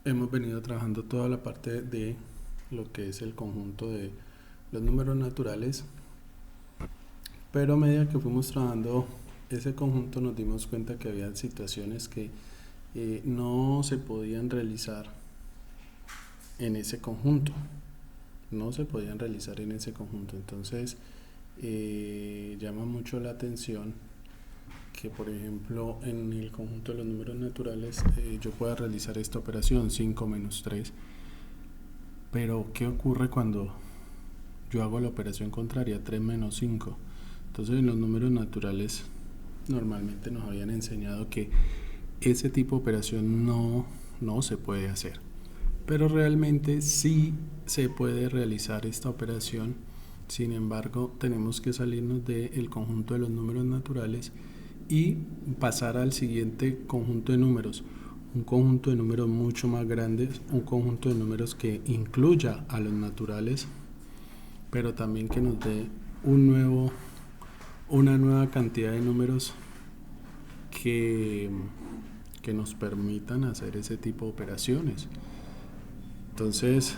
hemos venido trabajando toda la parte de lo que es el conjunto de los números naturales, pero a medida que fuimos trabajando ese conjunto nos dimos cuenta que había situaciones que no se podían realizar en ese conjunto, no se podían realizar en ese conjunto. Entonces llama mucho la atención que, por ejemplo, en el conjunto de los números naturales yo pueda realizar esta operación 5 menos 3. Pero ¿qué ocurre cuando yo hago la operación contraria, 3 menos 5? Entonces en los números naturales normalmente nos habían enseñado que ese tipo de operación no se puede hacer. Pero realmente sí se puede realizar esta operación. Sin embargo, tenemos que salirnos del conjunto de los números naturales y pasar al siguiente conjunto de números, un conjunto de números mucho más grande, un conjunto de números que incluya a los naturales, pero también que nos dé una nueva cantidad de números que, que nos permitan hacer ese tipo de operaciones. Entonces,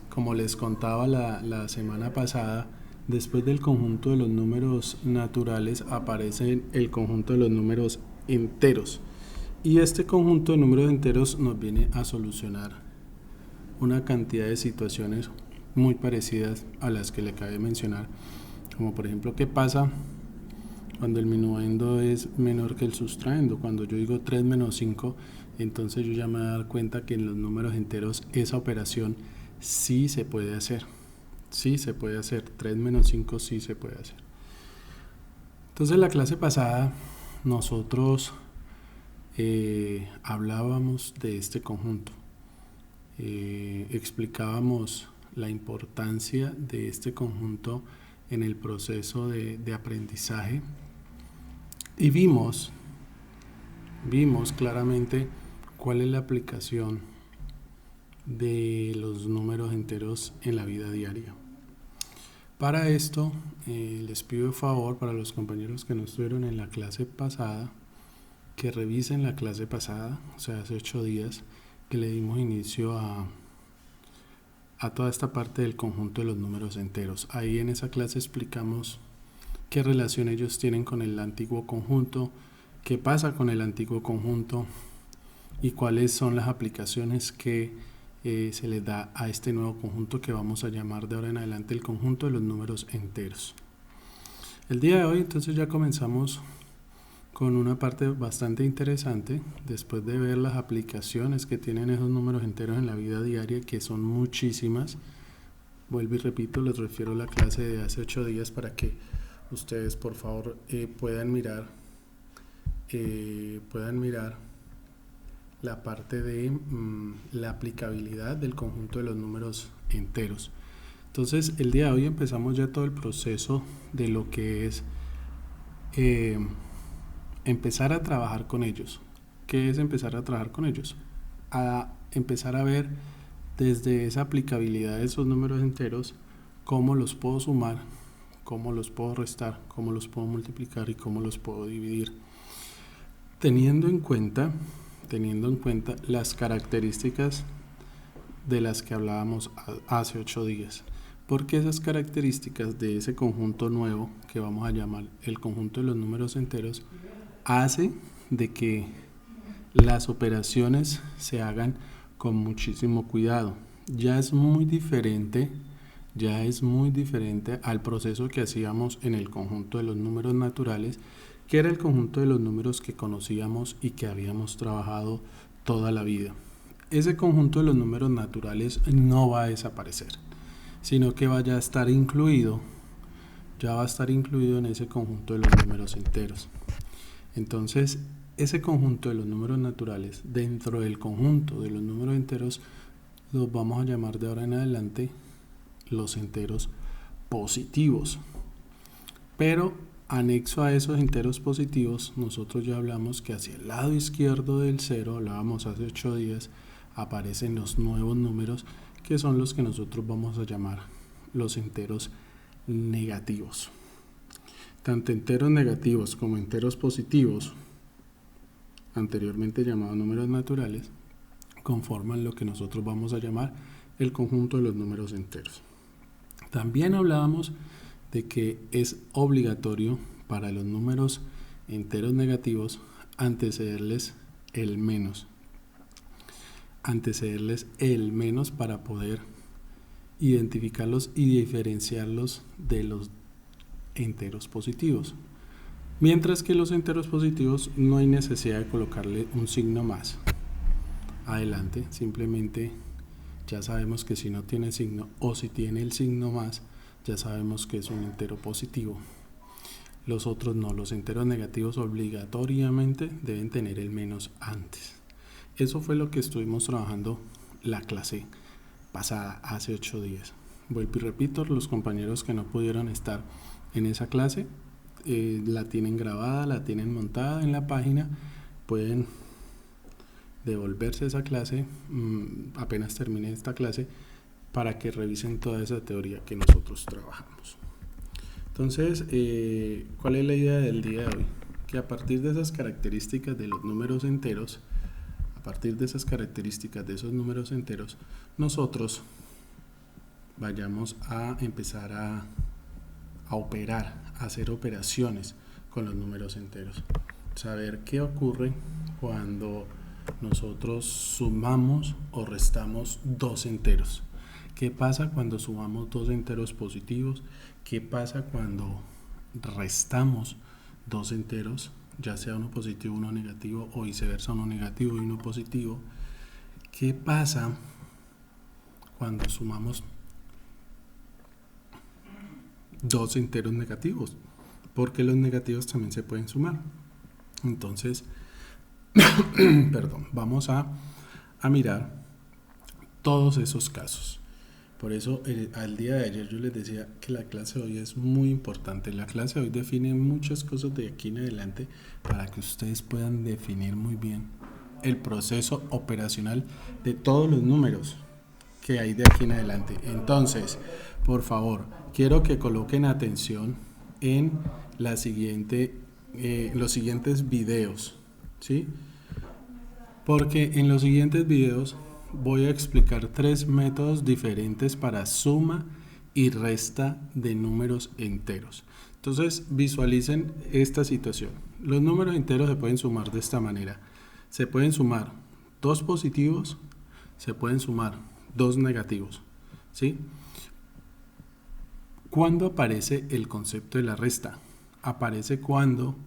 como les contaba la semana pasada, después del conjunto de los números naturales aparece el conjunto de los números enteros. Y este conjunto de números enteros nos viene a solucionar una cantidad de situaciones muy parecidas a las que le acabé de mencionar, como por ejemplo qué pasa cuando el minuendo es menor que el sustraendo. Cuando yo digo 3 menos 5, entonces yo ya me voy a dar cuenta que en los números enteros esa operación sí se puede hacer. Sí se puede hacer. 3 menos 5 sí se puede hacer. Entonces en la clase pasada nosotros hablábamos de este conjunto. Explicábamos la importancia de este conjunto en el proceso de aprendizaje y vimos claramente cuál es la aplicación de los números enteros en la vida diaria. Para esto, les pido el favor para los compañeros que no estuvieron en la clase pasada, que revisen la clase pasada, o sea, hace 8 días, que le dimos inicio a toda esta parte del conjunto de los números enteros. Ahí en esa clase explicamos qué relación ellos tienen con el antiguo conjunto, qué pasa con el antiguo conjunto y cuáles son las aplicaciones que se les da a este nuevo conjunto que vamos a llamar de ahora en adelante el conjunto de los números enteros. El día de hoy entonces ya comenzamos con una parte bastante interesante, después de ver las aplicaciones que tienen esos números enteros en la vida diaria, que son muchísimas. Vuelvo y repito, les refiero a la clase de hace 8 días para que ustedes por favor puedan mirar la parte de la aplicabilidad del conjunto de los números enteros. Entonces el día de hoy empezamos ya todo el proceso de lo que es empezar a trabajar con ellos. ¿Qué es empezar a trabajar con ellos? A empezar a ver desde esa aplicabilidad de esos números enteros cómo los puedo sumar, cómo los puedo restar, cómo los puedo multiplicar y cómo los puedo dividir, teniendo en cuenta las características de las que hablábamos hace 8 días. Porque esas características de ese conjunto nuevo que vamos a llamar el conjunto de los números enteros hace de que las operaciones se hagan con muchísimo cuidado. Ya es muy diferente al proceso que hacíamos en el conjunto de los números naturales, que era el conjunto de los números que conocíamos y que habíamos trabajado toda la vida. Ese conjunto de los números naturales no va a desaparecer, sino que va a estar incluido en ese conjunto de los números enteros. Entonces, ese conjunto de los números naturales dentro del conjunto de los números enteros los vamos a llamar de ahora en adelante los enteros positivos. Pero anexo a esos enteros positivos, nosotros ya hablamos que hacia el lado izquierdo del cero, hablábamos hace 8 días, aparecen los nuevos números que son los que nosotros vamos a llamar los enteros negativos. Tanto enteros negativos como enteros positivos, anteriormente llamados números naturales, conforman lo que nosotros vamos a llamar el conjunto de los números enteros. También hablábamos de que es obligatorio para los números enteros negativos antecederles el menos. Antecederles el menos para poder identificarlos y diferenciarlos de los enteros positivos. Mientras que los enteros positivos no hay necesidad de colocarle un signo más adelante, simplemente ya sabemos que si no tiene signo o si tiene el signo más, ya sabemos que es un entero positivo. Los otros no, los enteros negativos obligatoriamente deben tener el menos antes. Eso fue lo que estuvimos trabajando la clase pasada, hace 8 días. Vuelvo y repito, los compañeros que no pudieron estar en esa clase, la tienen grabada, la tienen montada en la página, pueden devolverse a esa clase apenas termine esta clase para que revisen toda esa teoría que nosotros trabajamos. Entonces, ¿cuál es la idea del día de hoy? Que a partir de esas características de los números enteros, a partir de esas características de esos números enteros, nosotros vayamos a empezar a operar, a hacer operaciones con los números enteros. Saber qué ocurre cuando nosotros sumamos o restamos dos enteros. ¿Qué pasa cuando sumamos dos enteros positivos? ¿Qué pasa cuando restamos dos enteros, ya sea uno positivo, uno negativo, o viceversa, uno negativo y uno positivo? ¿Qué pasa cuando sumamos dos enteros negativos? Porque los negativos también se pueden sumar. Entonces, perdón, vamos a mirar todos esos casos. Por eso al día de ayer yo les decía que la clase de hoy es muy importante. La clase de hoy define muchas cosas de aquí en adelante para que ustedes puedan definir muy bien el proceso operacional de todos los números que hay de aquí en adelante. Entonces, por favor, quiero que coloquen atención en los siguientes videos, ¿sí? Porque en los siguientes videos voy a explicar 3 métodos diferentes para suma y resta de números enteros. Entonces visualicen esta situación. Los números enteros se pueden sumar de esta manera. Se pueden sumar 2 positivos, se pueden sumar 2 negativos, ¿sí? ¿Cuándo aparece el concepto de la resta? Aparece cuando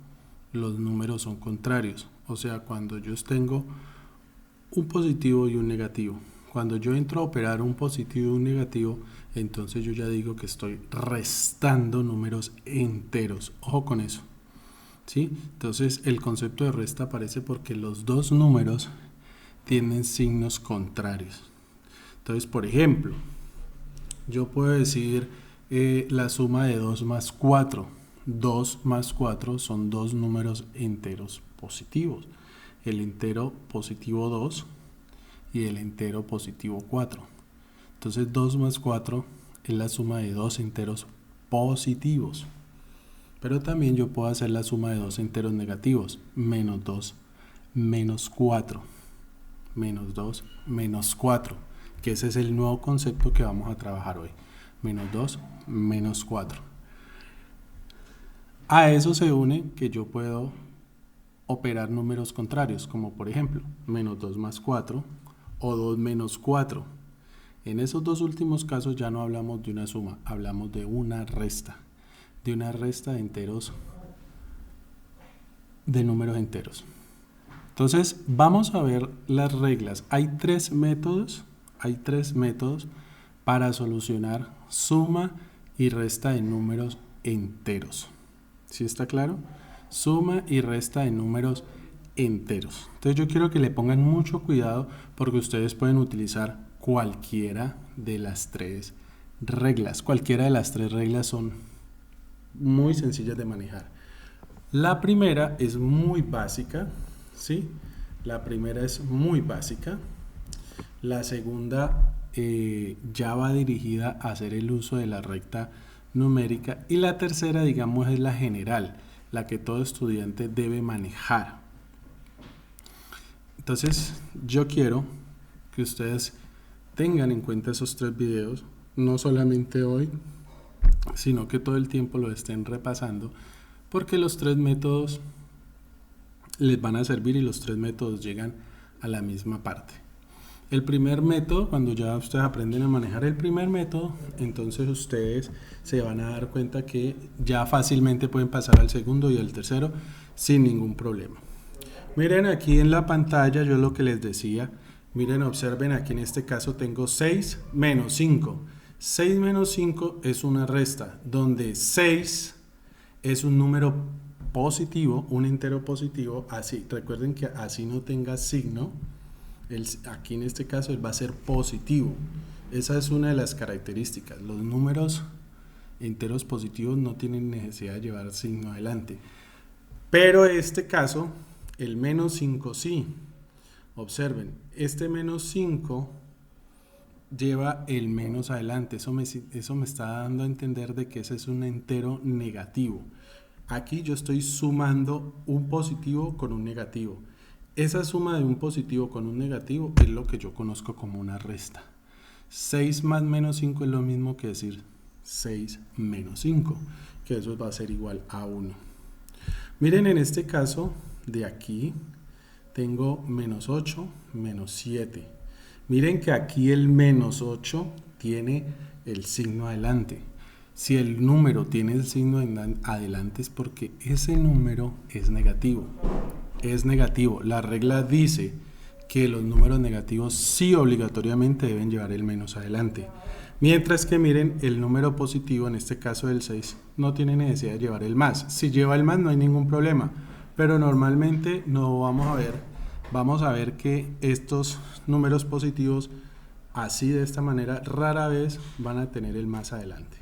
los números son contrarios, o sea, cuando yo tengo un positivo y un negativo. Cuando yo entro a operar un positivo y un negativo, entonces yo ya digo que estoy restando números enteros. Ojo con eso, ¿sí? Entonces el concepto de resta aparece porque los dos números tienen signos contrarios. Entonces, por ejemplo, yo puedo decir la suma de 2 más 4. 2 más 4 son dos números enteros positivos. El entero positivo 2 y el entero positivo 4. Entonces 2 más 4 es la suma de dos enteros positivos. Pero también yo puedo hacer la suma de dos enteros negativos. Menos 2, menos 4. Menos 2, menos 4. Que ese es el nuevo concepto que vamos a trabajar hoy. Menos 2, menos 4. A eso se une que yo puedo operar números contrarios, como por ejemplo, menos 2 más 4 o 2 menos 4. En esos dos últimos casos ya no hablamos de una suma, hablamos de una resta de enteros, de números enteros. Entonces, vamos a ver las reglas. Hay tres métodos para solucionar suma y resta de números enteros. ¿Sí está claro? Suma y resta de números enteros. Entonces yo quiero que le pongan mucho cuidado porque ustedes pueden utilizar cualquiera de las tres reglas. Cualquiera de las tres reglas son muy sencillas de manejar. La primera es muy básica, ¿sí? La primera es muy básica. La segunda ya va dirigida a hacer el uso de la recta numérica. Y la tercera, digamos, es la general, la que todo estudiante debe manejar. Entonces, yo quiero que ustedes tengan en cuenta esos 3 videos, no solamente hoy, sino que todo el tiempo lo estén repasando, porque los 3 métodos les van a servir y los 3 métodos llegan a la misma parte. El primer método, cuando ya ustedes aprenden a manejar el primer método, entonces ustedes se van a dar cuenta que ya fácilmente pueden pasar al segundo y al tercero sin ningún problema. Miren aquí en la pantalla yo lo que les decía, miren, observen aquí en este caso tengo 6 menos 5. 6 menos 5 es una resta, donde 6 es un número positivo, un entero positivo, así, recuerden que así no tenga signo, aquí en este caso él va a ser positivo. Esa es una de las características. Los números enteros positivos no tienen necesidad de llevar signo adelante. Pero en este caso, el menos 5 sí. Observen, este menos 5 lleva el menos adelante. Eso me está dando a entender de que ese es un entero negativo. Aquí yo estoy sumando un positivo con un negativo. Esa suma de un positivo con un negativo es lo que yo conozco como una resta. 6 más menos 5 es lo mismo que decir 6 menos 5, que eso va a ser igual a 1. Miren, en este caso de aquí tengo menos 8, menos 7. Miren que aquí el menos 8 tiene el signo adelante. Si el número tiene el signo adelante es porque ese número es negativo. Es negativo. La regla dice que los números negativos sí obligatoriamente deben llevar el menos adelante. Mientras que miren, el número positivo, en este caso el 6, no tiene necesidad de llevar el más. Si lleva el más no hay ningún problema, pero normalmente no vamos a ver que estos números positivos, así de esta manera, rara vez van a tener el más adelante.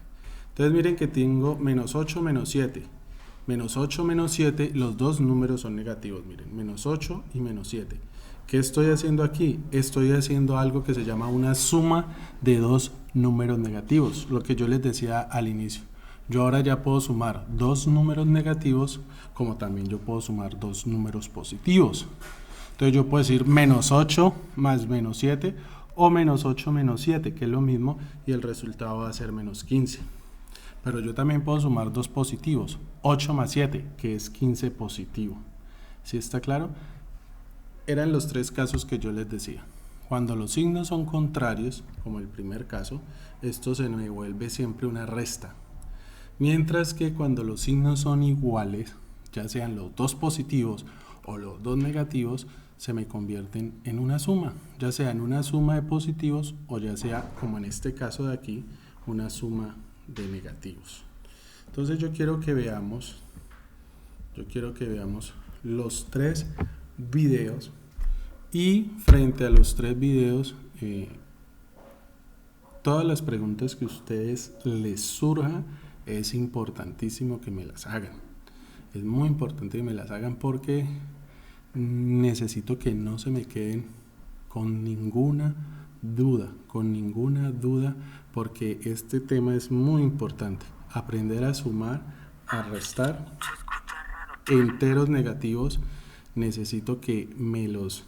Entonces miren que tengo menos 8, menos 7. Menos 8, menos 7, los dos números son negativos, miren, menos 8 y menos 7. ¿Qué estoy haciendo aquí? Estoy haciendo algo que se llama una suma de dos números negativos, lo que yo les decía al inicio. Yo ahora ya puedo sumar dos números negativos, como también yo puedo sumar dos números positivos. Entonces yo puedo decir menos 8 más menos 7 o menos 8 menos 7, que es lo mismo, y el resultado va a ser menos 15. Pero yo también puedo sumar dos positivos, 8 más 7, que es 15 positivo. ¿Sí está claro? Eran los 3 casos que yo les decía. Cuando los signos son contrarios, como el primer caso, esto se me devuelve siempre una resta. Mientras que cuando los signos son iguales, ya sean los dos positivos o los dos negativos, se me convierten en una suma, ya sea en una suma de positivos o ya sea, como en este caso de aquí, una suma de negativos. Entonces yo quiero que veamos los 3 videos, y frente a los 3 videos, todas las preguntas que a ustedes les surja, es importantísimo que me las hagan. Es muy importante que me las hagan porque necesito que no se me queden con ninguna duda, porque este tema es muy importante. Aprender a sumar, a restar enteros negativos, necesito que me los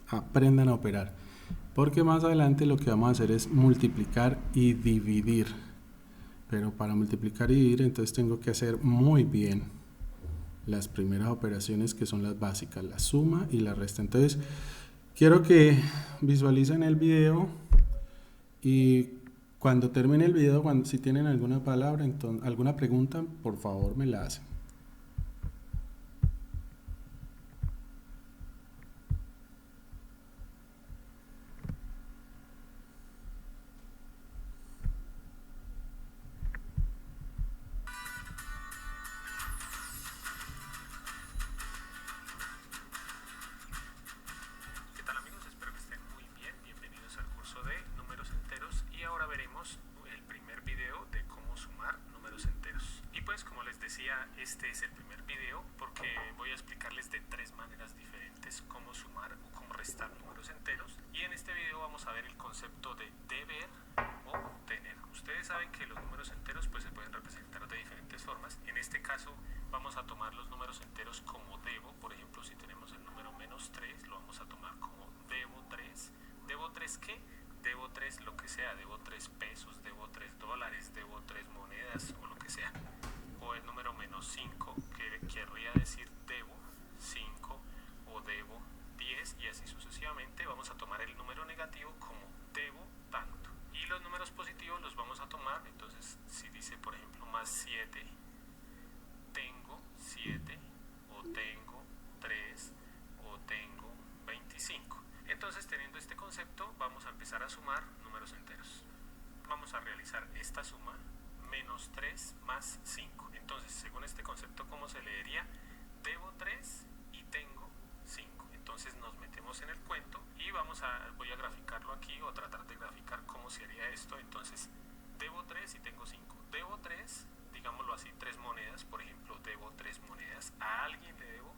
aprendan a operar, porque más adelante lo que vamos a hacer es multiplicar y dividir. Pero para multiplicar y dividir, entonces tengo que hacer muy bien las primeras operaciones, que son las básicas, la suma y la resta. Entonces quiero que visualicen el video, y cuando termine el video, si tienen alguna palabra, alguna pregunta, por favor me la hacen. Este es el primer video porque voy a explicarles de 3 maneras diferentes cómo sumar o cómo restar números enteros, y en este video vamos a ver el concepto de deber o tener. Ustedes saben que los números enteros pues se pueden representar de diferentes formas. En este caso vamos a tomar los números enteros como debo. Por ejemplo, si tenemos el número menos 3, lo vamos a tomar como debo 3. Debo 3 ¿sabes qué? Debo 3 lo que sea, debo 3 pesos, debo 3 dólares, debo 3 monedas o lo que sea. O el número menos 5, que querría decir debo 5 o debo 10 y así sucesivamente. Vamos a tomar el número negativo como debo tanto. Y los números positivos los vamos a tomar, entonces si dice por ejemplo más 7, tengo 7 o tengo 3 o tengo 25. Entonces teniendo este concepto vamos a empezar a sumar números enteros. Vamos a realizar esta suma, menos 3 más 5. Entonces según este concepto, ¿cómo se leería? Debo 3 y tengo 5. Entonces nos metemos en el cuento y voy a graficarlo aquí o tratar de graficar cómo sería esto. Entonces debo 3 y tengo 5. Debo 3, digámoslo así, 3 monedas, por ejemplo, debo 3 monedas. A alguien le debo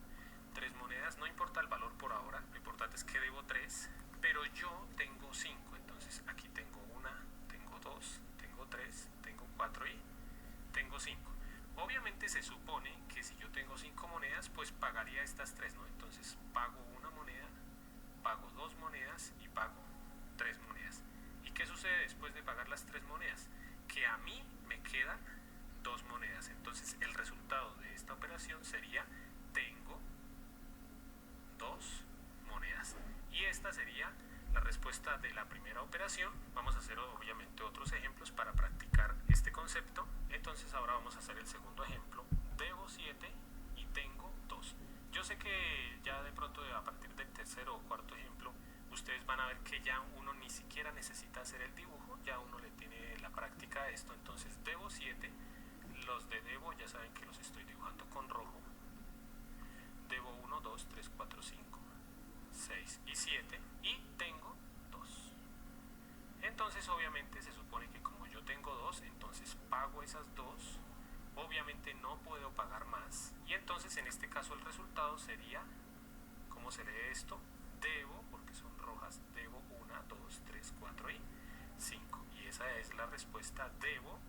3 monedas, no importa el valor por ahora, lo importante es que debo 3, pero yo tengo 5. Entonces aquí tengo 1, tengo 2, tengo 3, tengo 4 y tengo 5. Obviamente se supone que si yo tengo 5 monedas, pues pagaría estas 3, ¿no? Entonces pago una moneda, pago 2 monedas y pago 3 monedas. ¿Y qué sucede después de pagar las 3 monedas? Que a mí me quedan 2 monedas. Entonces el resultado de esta operación sería tengo 2 monedas. Y esta sería la respuesta de la primera operación. Vamos a hacer obviamente otros ejemplos para practicar este concepto. Entonces ahora vamos a hacer el segundo ejemplo. Debo 7 y tengo 2. Yo sé que ya de pronto a partir del tercero o cuarto ejemplo ustedes van a ver que ya uno ni siquiera necesita hacer el dibujo, ya uno le tiene la práctica a esto. Entonces debo 7, los de debo ya saben que los estoy dibujando con rojo. Debo 1, 2, 3, 4, 5, 6 y 7 y tengo 2. Entonces obviamente se supone que como yo tengo 2, entonces pago esas 2. Obviamente no puedo pagar más. Y entonces en este caso el resultado sería, ¿cómo se lee esto? Debo, porque son rojas, debo 1, 2, 3, 4 y 5. Y esa es la respuesta, debo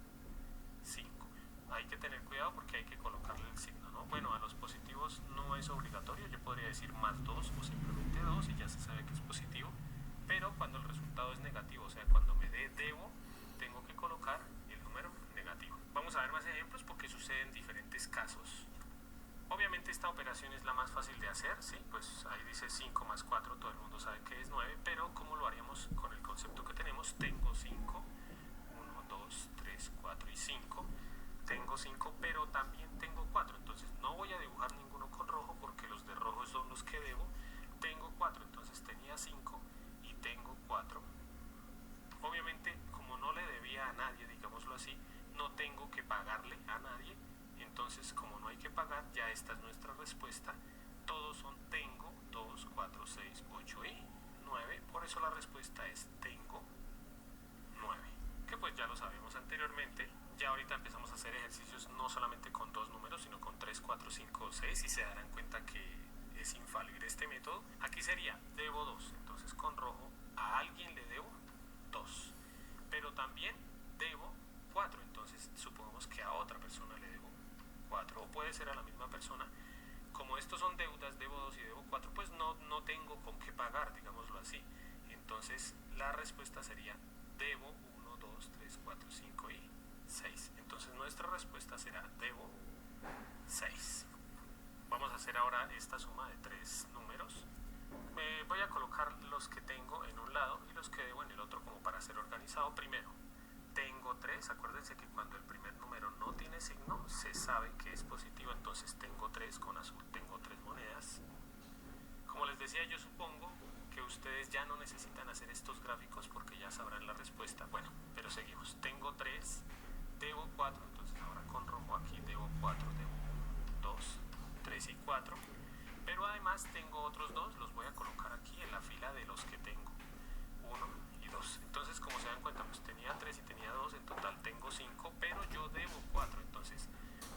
5. Hay que tener cuidado porque hay que colocarle el signo, ¿no? Bueno, a los positivos no es obligatorio, yo podría decir más 2 o simplemente 2 y ya se sabe que es positivo, pero cuando el resultado es negativo, o sea, cuando me dé debo, tengo que colocar el número negativo. Vamos a ver más ejemplos porque suceden diferentes casos. Obviamente esta operación es la más fácil de hacer, ¿sí? Pues ahí dice 5 más 4, todo el mundo sabe que es 9, pero ¿cómo lo haríamos con el concepto que tenemos? Tengo 5, 1, 2, 3, 4 y 5. Tengo 5, pero también tengo 4, entonces no voy a dibujar ninguno con rojo porque los de rojo son los que debo. Tengo 4, entonces tenía 5 y tengo 4. Obviamente, como no le debía a nadie, digámoslo así, no tengo que pagarle a nadie. Entonces, como no hay que pagar, ya esta es nuestra respuesta. Todos son tengo 2, 4, 6, 8 y 9. Por eso la respuesta es tengo 9. Que pues ya lo sabemos anteriormente. Ya ahorita empezamos a hacer ejercicios no solamente con 2 números, sino con 3, 4, 5 o 6. Y se darán cuenta que es infalible este método. Aquí sería debo 2. Entonces con rojo a alguien le debo 2. Pero también debo 4. Entonces supongamos que a otra persona le debo 4 o puede ser a la misma persona. Como estos son deudas, debo 2 y debo 4, pues no tengo con qué pagar, digámoslo así. Entonces la respuesta sería debo 1, 2, 3, 4, 5 y 6. Entonces nuestra respuesta será debo 6. Vamos a hacer ahora esta suma de 3 números. Voy a colocar los que tengo en un lado y los que debo en el otro como para ser organizado. Primero, tengo 3, acuérdense que cuando el primer número no tiene signo se sabe que es positivo, entonces tengo 3 con azul, tengo 3 monedas. Como les decía, yo supongo que ustedes ya no necesitan hacer estos gráficos porque ya sabrán la respuesta. Bueno, pero seguimos. Tengo 3, debo 4, entonces ahora con rojo aquí debo 4, debo 1, 2, 3 y 4. Pero además tengo otros 2, los voy a colocar aquí en la fila de los que tengo. 1 y 2. Entonces, como se dan cuenta, pues tenía 3 y tenía 2, en total tengo 5, pero yo debo 4. Entonces,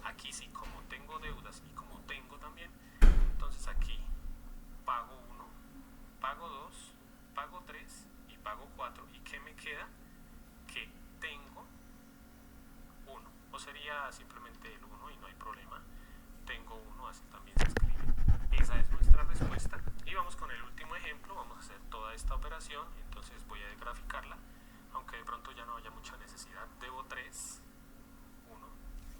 aquí sí, como tengo deudas y como tengo también, entonces aquí pago 1, pago 2, pago 3 y pago 4. ¿Y qué me queda? Que tengo 1. O sería simplemente el 1 y no hay problema. Tengo 1, así también se escribe. Esa es nuestra respuesta. Y vamos con el último ejemplo. Vamos a hacer todas toda esta operación, entonces voy a graficarla, aunque de pronto ya no haya mucha necesidad. Debo 3, 1,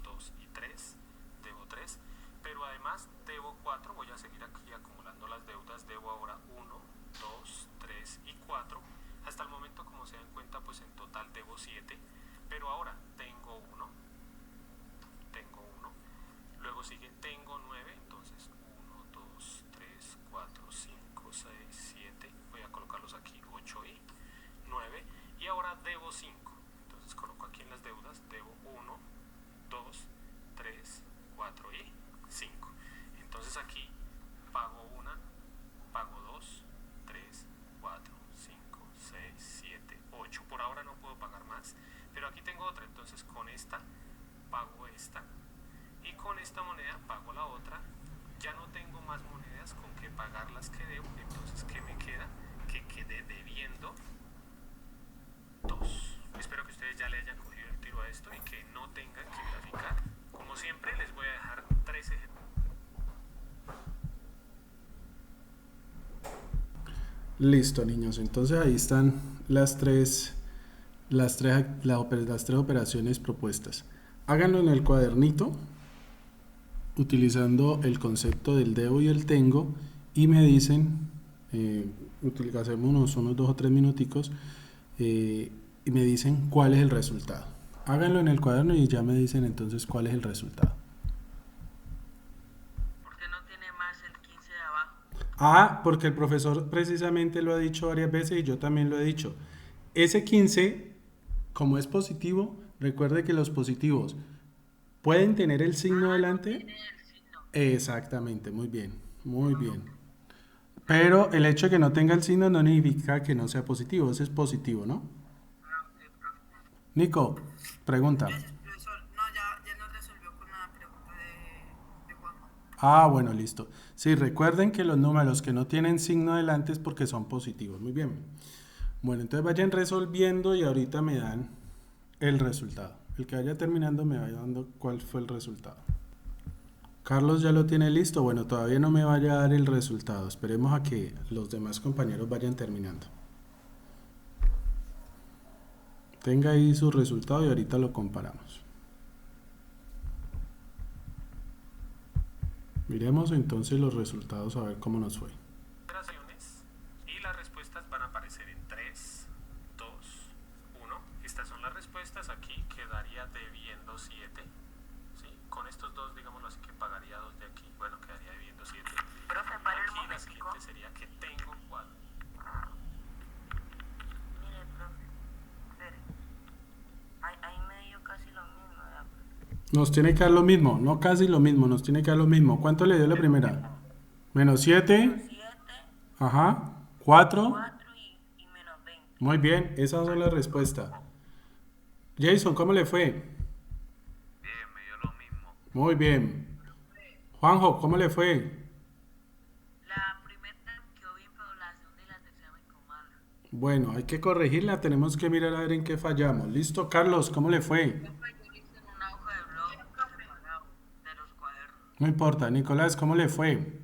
2 y 3, debo 3, pero además debo 4, voy a seguir aquí acumulando las deudas, debo ahora 1, 2, 3 y 4, hasta el momento, como se dan cuenta, pues en total debo 7, pero ahora tengo 1, luego sigue tengo 9, entonces 1, 2, 3, 4, 5, 6, 7, voy a colocarlos aquí 8 y 9, y ahora debo 5, entonces coloco aquí en las deudas, debo 1, 2, 3, 4 y 5, entonces aquí pago 1, pago 2, 3, 4, 5, 6, 7, 8, por ahora no puedo pagar más, pero aquí tengo otra, entonces con esta pago esta, y con esta moneda pago la otra, ya no tengo más monedas con que pagar las que debo, entonces ¿qué me queda? Que quedé debiendo 2. Espero que ustedes ya le hayan cogido el tiro a esto y que no tengan que graficar. Como siempre les voy a dejar 3 ejemplos. Listo, niños, entonces ahí están las tres operaciones propuestas. Háganlo en el cuadernito utilizando el concepto del debo y el tengo y me dicen, hacemos unos 2 o 3 minuticos y me dicen cuál es el resultado. Háganlo en el cuaderno y ya me dicen entonces cuál es el resultado. ¿Por qué no tiene más el 15 de abajo? Ah, porque el profesor precisamente lo ha dicho varias veces y yo también lo he dicho. Ese 15, como es positivo, recuerde que los positivos pueden tener el signo delante. No tiene el signo. Exactamente, muy bien, muy bien. Pero el hecho de que no tenga el signo no significa que no sea positivo, ese es positivo, ¿no? Ok, profe. Nico, pregunta. Gracias, profesor. No, ya nos resolvió con la pregunta de Juanjo. Ah, bueno, listo. Sí, recuerden que los números que no tienen signo delante es porque son positivos. Muy bien. Bueno, entonces vayan resolviendo y ahorita me dan el resultado. El que vaya terminando me vaya dando cuál fue el resultado. Carlos ya lo tiene listo. Bueno, todavía no me vaya a dar el resultado. Esperemos a que los demás compañeros vayan terminando. Tenga ahí su resultado y ahorita lo comparamos. Miremos entonces los resultados a ver cómo nos fue. Operaciones y las respuestas van a aparecer en 3, 2, 1. Estas son las respuestas. Aquí quedaría debiendo 7. ¿Sí? Con estos dos, digámoslo así, que pagaría 2 de aquí. Bueno, quedaría debiendo 7. Profe, para el Aquí la momentico. siguiente sería que tengo 4. Mire, profe. Espere. Ahí me dio casi lo mismo, ¿verdad? Nos tiene que dar lo mismo, no casi lo mismo, nos tiene que dar lo mismo. ¿Cuánto le dio la primera? Menos 7. 7, Ajá. 4. 4 y menos 20. Muy bien, esas son las respuestas. Jason, ¿cómo le fue? Bien, me dio lo mismo. Muy bien. Juanjo, ¿cómo le fue? La primera quedó bien, pero la segunda y la tercera me quedó mala. Bueno, hay que corregirla, tenemos que mirar a ver en qué fallamos. Listo, Carlos, ¿cómo le fue? Profe, yo le hice en una hoja de blog separado de los cuadernos. No importa. Nicolás, ¿cómo le fue?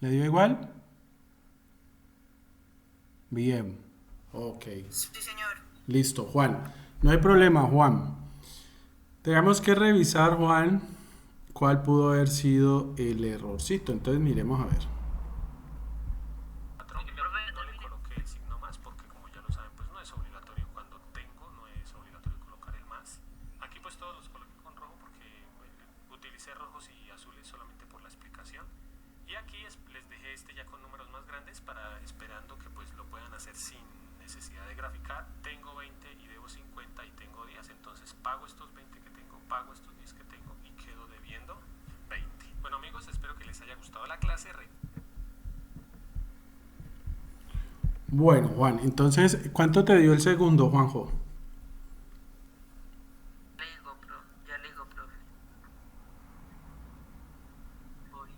¿Le dio igual? Bien. Ok. Sí, señor. Listo, Juan. No hay problema, Juan. Tenemos que revisar, Juan, cuál pudo haber sido el errorcito. Entonces miremos a ver. No le coloqué el signo más porque, como ya lo saben, pues no es obligatorio. Cuando tengo, no es obligatorio colocar el más. Aquí pues todos los coloqué con rojo porque utilicé rojos y azules solamente por la explicación. Y aquí les dejé este ya con números más grandes para esperando que pues lo puedan hacer sin necesidad de graficar. Tengo 20 y debo 50 y tengo 10, entonces pago estos 20 que tengo, pago estos 10 que tengo y quedo debiendo 20. Bueno amigos, espero que les haya gustado la clase. Bueno, Juan, entonces, ¿cuánto te dio el segundo, Juanjo? Ya le digo, profe. Voy.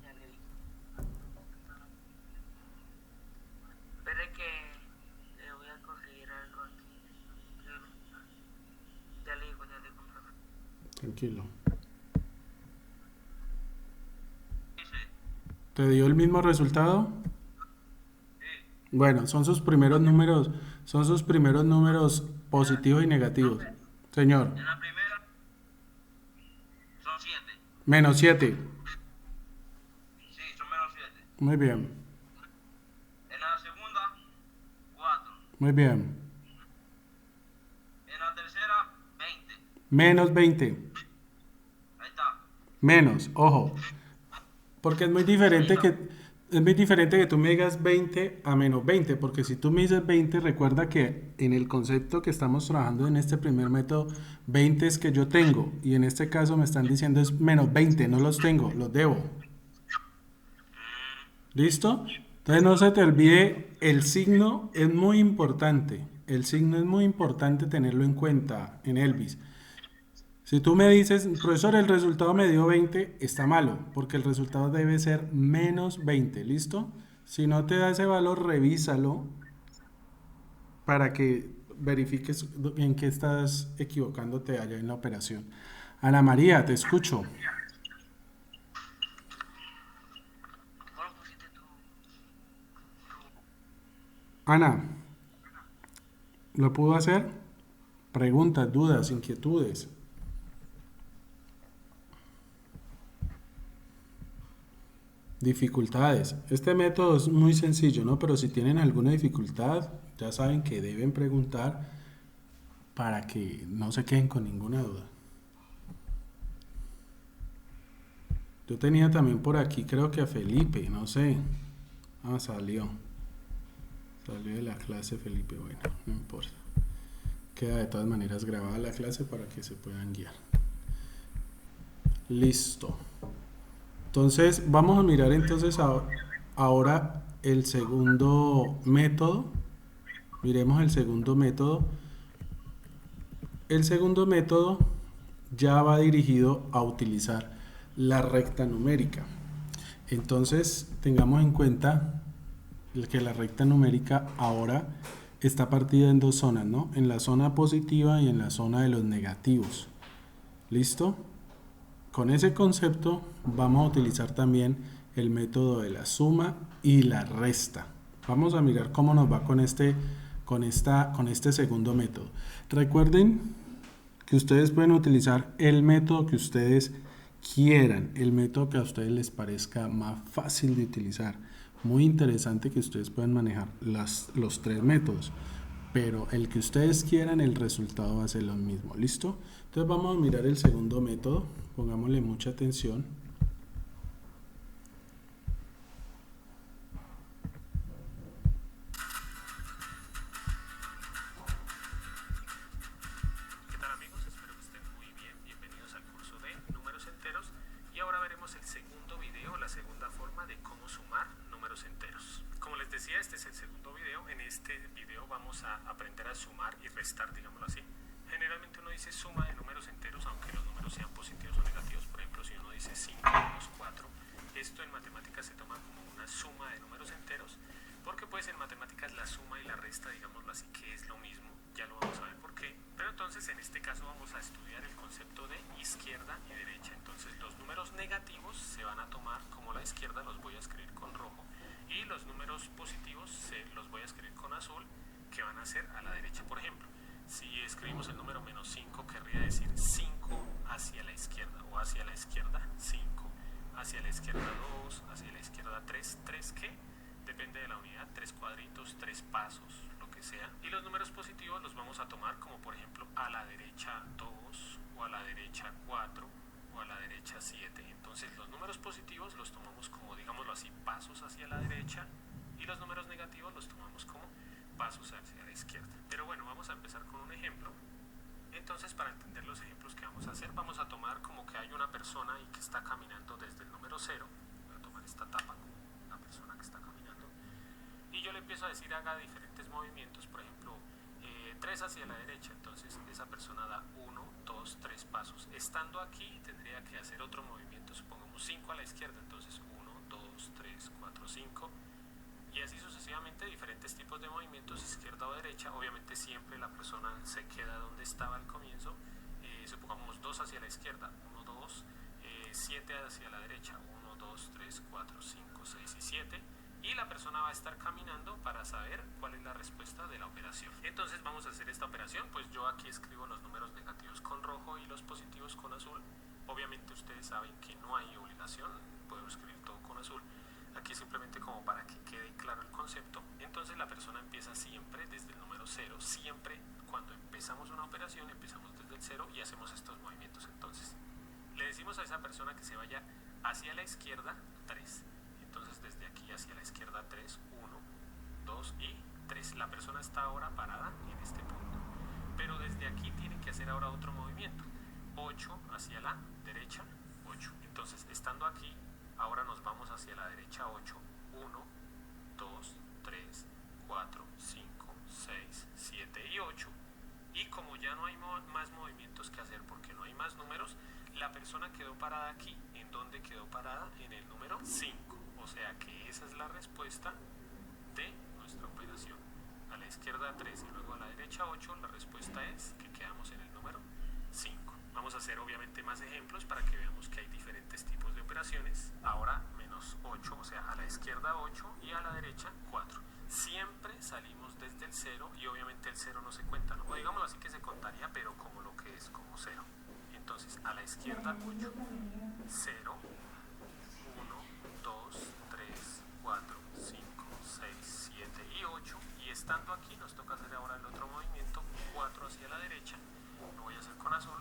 Ya le digo. Espere que le voy a corregir algo aquí. Ya le digo, profe. Tranquilo. Dice, ¿Te dio el mismo resultado? Sí. Bueno, son sus primeros números positivos y negativos. Señor, En la primera son 7. menos 7. Sí, son -7. Muy bien, En la segunda, 4. muy bien. En la tercera, 20. Menos 20. Ahí está. Menos, ojo. Porque es muy diferente que tú me digas 20 a menos 20, porque si tú me dices 20, recuerda que en el concepto que estamos trabajando en este primer método, 20 es que yo tengo, y en este caso me están diciendo es menos 20, no los tengo, los debo. ¿Listo? Entonces no se te olvide, el signo es muy importante. El signo es muy importante tenerlo en cuenta en Elvis. Si tú me dices, profesor, el resultado me dio 20, está malo, porque el resultado debe ser menos 20, ¿listo? Si no te da ese valor, revísalo para que verifiques en qué estás equivocándote allá en la operación. Ana María, te escucho. ¿Cuál pusiste tú? Ana, ¿lo pudo hacer? Preguntas, dudas, inquietudes. Dificultades. Este método es muy sencillo, ¿no? Pero si tienen alguna dificultad, ya saben que deben preguntar para que no se queden con ninguna duda. Yo tenía también por aquí, creo que a Felipe, no sé. Ah, salió. Salió de la clase Felipe, bueno, no importa. Queda de todas maneras grabada la clase para que se puedan guiar. Listo. Entonces, vamos a mirar entonces ahora el segundo método. Miremos el segundo método. El segundo método ya va dirigido a utilizar la recta numérica. Entonces, tengamos en cuenta que la recta numérica ahora está partida en dos zonas, ¿no? En la zona positiva y en la zona de los negativos. ¿Listo? Con ese concepto vamos a utilizar también el método de la suma y la resta. Vamos a mirar cómo nos va con este segundo método. Recuerden que ustedes pueden utilizar el método que ustedes quieran, el método que a ustedes les parezca más fácil de utilizar. Muy interesante que ustedes puedan manejar los tres métodos, pero el que ustedes quieran, el resultado va a ser lo mismo. ¿Listo? Entonces vamos a mirar el segundo método. Pongámosle mucha atención. ¿Qué tal, amigos? Espero que estén muy bien. Bienvenidos al curso de números enteros. Y ahora veremos el segundo video, la segunda forma de cómo sumar números enteros. Como les decía, este es el segundo video. En este video vamos a aprender a sumar y restar, digámoslo así. Generalmente uno dice suma de números enteros, aunque los números sean positivos o negativos. Por ejemplo, si uno dice 5 menos 4, esto en matemáticas se toma como una suma de números enteros, porque pues en matemáticas la suma y la resta, digámoslo así, que es lo mismo. Ya lo vamos a ver por qué. Pero entonces en este caso vamos a estudiar el concepto de izquierda y derecha. Entonces los números negativos se van a tomar como la izquierda, los voy a escribir con rojo, y los números positivos los voy a escribir con azul, que van a ser a la derecha. Por ejemplo, si escribimos el número menos 5, querría decir 5 hacia la izquierda, o hacia la izquierda 5, hacia la izquierda 2, hacia la izquierda 3, ¿3 qué? Depende de la unidad, 3 cuadritos, 3 pasos, lo que sea. Y los números positivos los vamos a tomar como por ejemplo a la derecha 2, o a la derecha 4, o a la derecha 7. Entonces los números positivos los tomamos como, digámoslo así, pasos hacia la derecha, y los números negativos los tomamos como pasos hacia la izquierda. Pero bueno, vamos a empezar con un ejemplo. Entonces, para entender los ejemplos que vamos a hacer, vamos a tomar como que hay una persona y que está caminando desde el número 0. Voy a tomar esta tapa, una persona que está caminando, y yo le empiezo a decir haga diferentes movimientos, por ejemplo 3 hacia la derecha. Entonces esa persona da 1, 2, 3 pasos. Estando aquí tendría que hacer otro movimiento, supongamos 5 a la izquierda, entonces 1, 2, 3, 4, 5, y así sucesivamente, diferentes tipos de movimientos, izquierda o derecha. Obviamente siempre la persona se queda donde estaba al comienzo. Supongamos 2 hacia la izquierda, 1, 2, 7 hacia la derecha, 1, 2, 2, 3, 4, 5, 6 y 7. Y la persona va a estar caminando para saber cuál es la respuesta de la operación. Entonces vamos a hacer esta operación. Pues yo aquí escribo los números negativos con rojo y los positivos con azul. Obviamente ustedes saben que no hay obligación, puedo escribir todo con azul. Aquí simplemente como para que quede claro el concepto. Entonces la persona empieza siempre desde el número 0. Siempre cuando empezamos una operación empezamos desde el 0 y hacemos estos movimientos. Entonces le decimos a esa persona que se vaya hacia la izquierda 3. Entonces desde aquí hacia la izquierda 3, 1, 2 y 3. La persona está ahora parada en este punto. Pero desde aquí tiene que hacer ahora otro movimiento. 8 hacia la derecha, 8. Entonces estando aquí, ahora nos vamos hacia la derecha 8. 1, 2, 3, 4, 5, 6, 7 y 8. Y como ya no hay más movimientos que hacer porque no hay más números, la persona quedó parada aquí. ¿En dónde quedó parada? En el número 5. O sea que esa es la respuesta de nuestra operación. A la izquierda 3 y luego a la derecha 8, la respuesta es que quedamos en el número 5. Vamos a hacer obviamente más ejemplos para que veamos que hay diferentes tipos de operaciones. Ahora menos 8, o sea, a la izquierda 8 y a la derecha 4. Siempre salimos desde el 0 y obviamente el 0 no se cuenta, ¿no? O digámoslo así que se contaría, pero como lo que es, como 0. Entonces, a la izquierda 8, 0, 1, 2, 3, 4, 5, 6, 7 y 8. Y estando aquí nos toca hacer ahora el otro movimiento, 4 hacia la derecha. Lo voy a hacer con azul.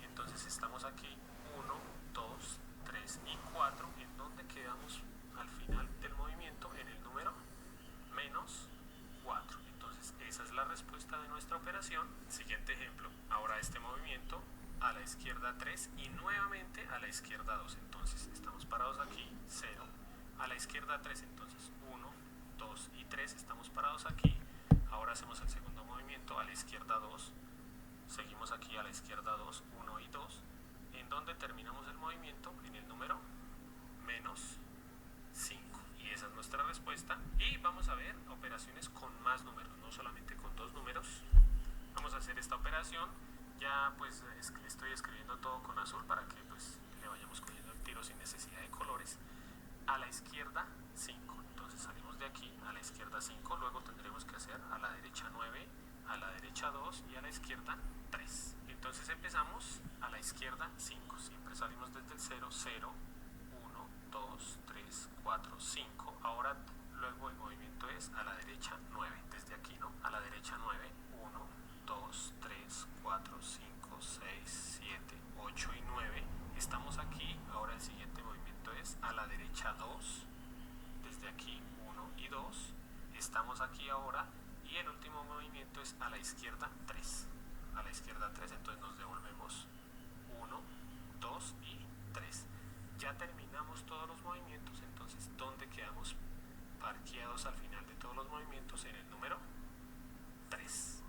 Entonces estamos aquí 1, 2, 3 y 4. ¿En dónde quedamos al final del movimiento? En el número menos 4. Entonces esa es la respuesta de nuestra operación. Siguiente ejemplo. Ahora este movimiento a la izquierda 3 y nuevamente a la izquierda 2. Entonces estamos parados aquí, 0. A la izquierda 3, entonces 1, 2 y 3. Estamos parados aquí. Ahora hacemos el segundo movimiento a la izquierda 2. Seguimos aquí a la izquierda 2, 1 y 2. ¿En dónde terminamos el movimiento? En el número menos 5. Y esa es nuestra respuesta. Y vamos a ver operaciones con más números, no solamente con 2 números. Vamos a hacer esta operación. Ya pues estoy escribiendo todo con azul para que pues le vayamos cogiendo el tiro sin necesidad de colores. A la izquierda 5. Entonces salimos de aquí a la izquierda 5. Luego tendremos que hacer a la derecha 9, a la derecha 2 y a la izquierda 3. Entonces empezamos a la izquierda 5. Siempre salimos desde el 0, 0, 1, 2, 3, 4, 5. Ahora luego el movimiento es a la derecha 9. Desde aquí, ¿no? A la derecha 9, 1, 2, 3, 4, 5, 6, 7, 8 y 9. Estamos aquí. Ahora el siguiente movimiento es a la derecha 2. Desde aquí 1 y 2. Estamos aquí ahora. Y el último movimiento es a la izquierda 3. A la izquierda 3, entonces nos devolvemos 1, 2 y 3. Ya terminamos todos los movimientos, entonces ¿dónde quedamos parqueados al final de todos los movimientos? En el número 3.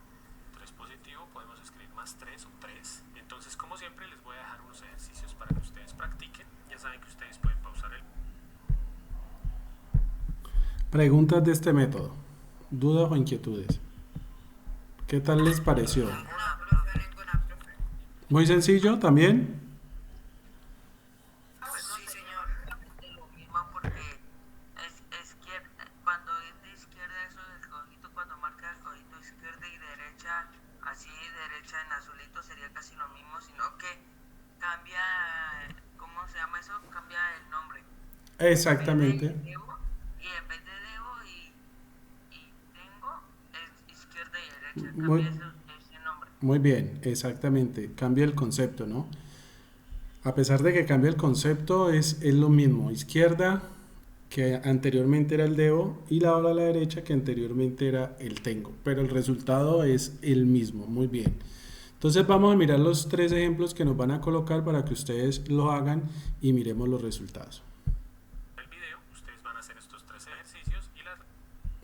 3 positivo, podemos escribir más 3 o 3. Entonces, como siempre, les voy a dejar unos ejercicios para que ustedes practiquen. Ya saben que ustedes pueden pausar el... Preguntas de este método. ¿Dudas o inquietudes? ¿Qué tal les pareció? Ninguna, profe, ninguna, profe. Muy sencillo también. Pues sí, señor. De lo mismo porque cuando es de izquierda, eso del cojito, cuando marca el cojito izquierda y derecha, así derecha en azulito sería casi lo mismo, sino que cambia, ¿cómo se llama eso? Cambia el nombre. Exactamente. Y en vez de Debo y Tengo, es izquierda y derecha. Muy, Cambia ese nombre. muy bien, exactamente. Cambia el concepto, ¿no? A pesar de que cambia el concepto, es lo mismo. Izquierda, que anteriormente era el debo, y la ola a la derecha, que anteriormente era el tengo. Pero el resultado es el mismo. Muy bien. Entonces vamos a mirar los 3 ejemplos que nos van a colocar para que ustedes lo hagan y miremos los resultados. El video, ustedes van a hacer estos 3 ejercicios y las...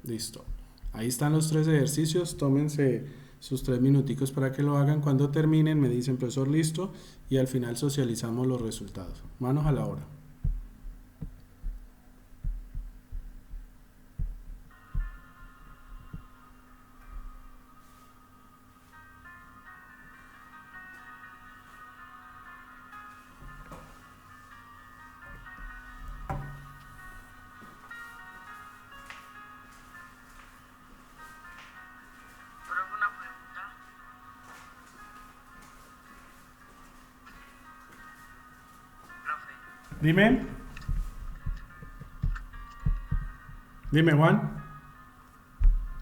Listo. Ahí están los 3 ejercicios. Tómense sus 3 minuticos para que lo hagan. Cuando terminen me dicen, profesor, listo, y al final socializamos los resultados. Manos a la obra. Dime. Dime, Juan.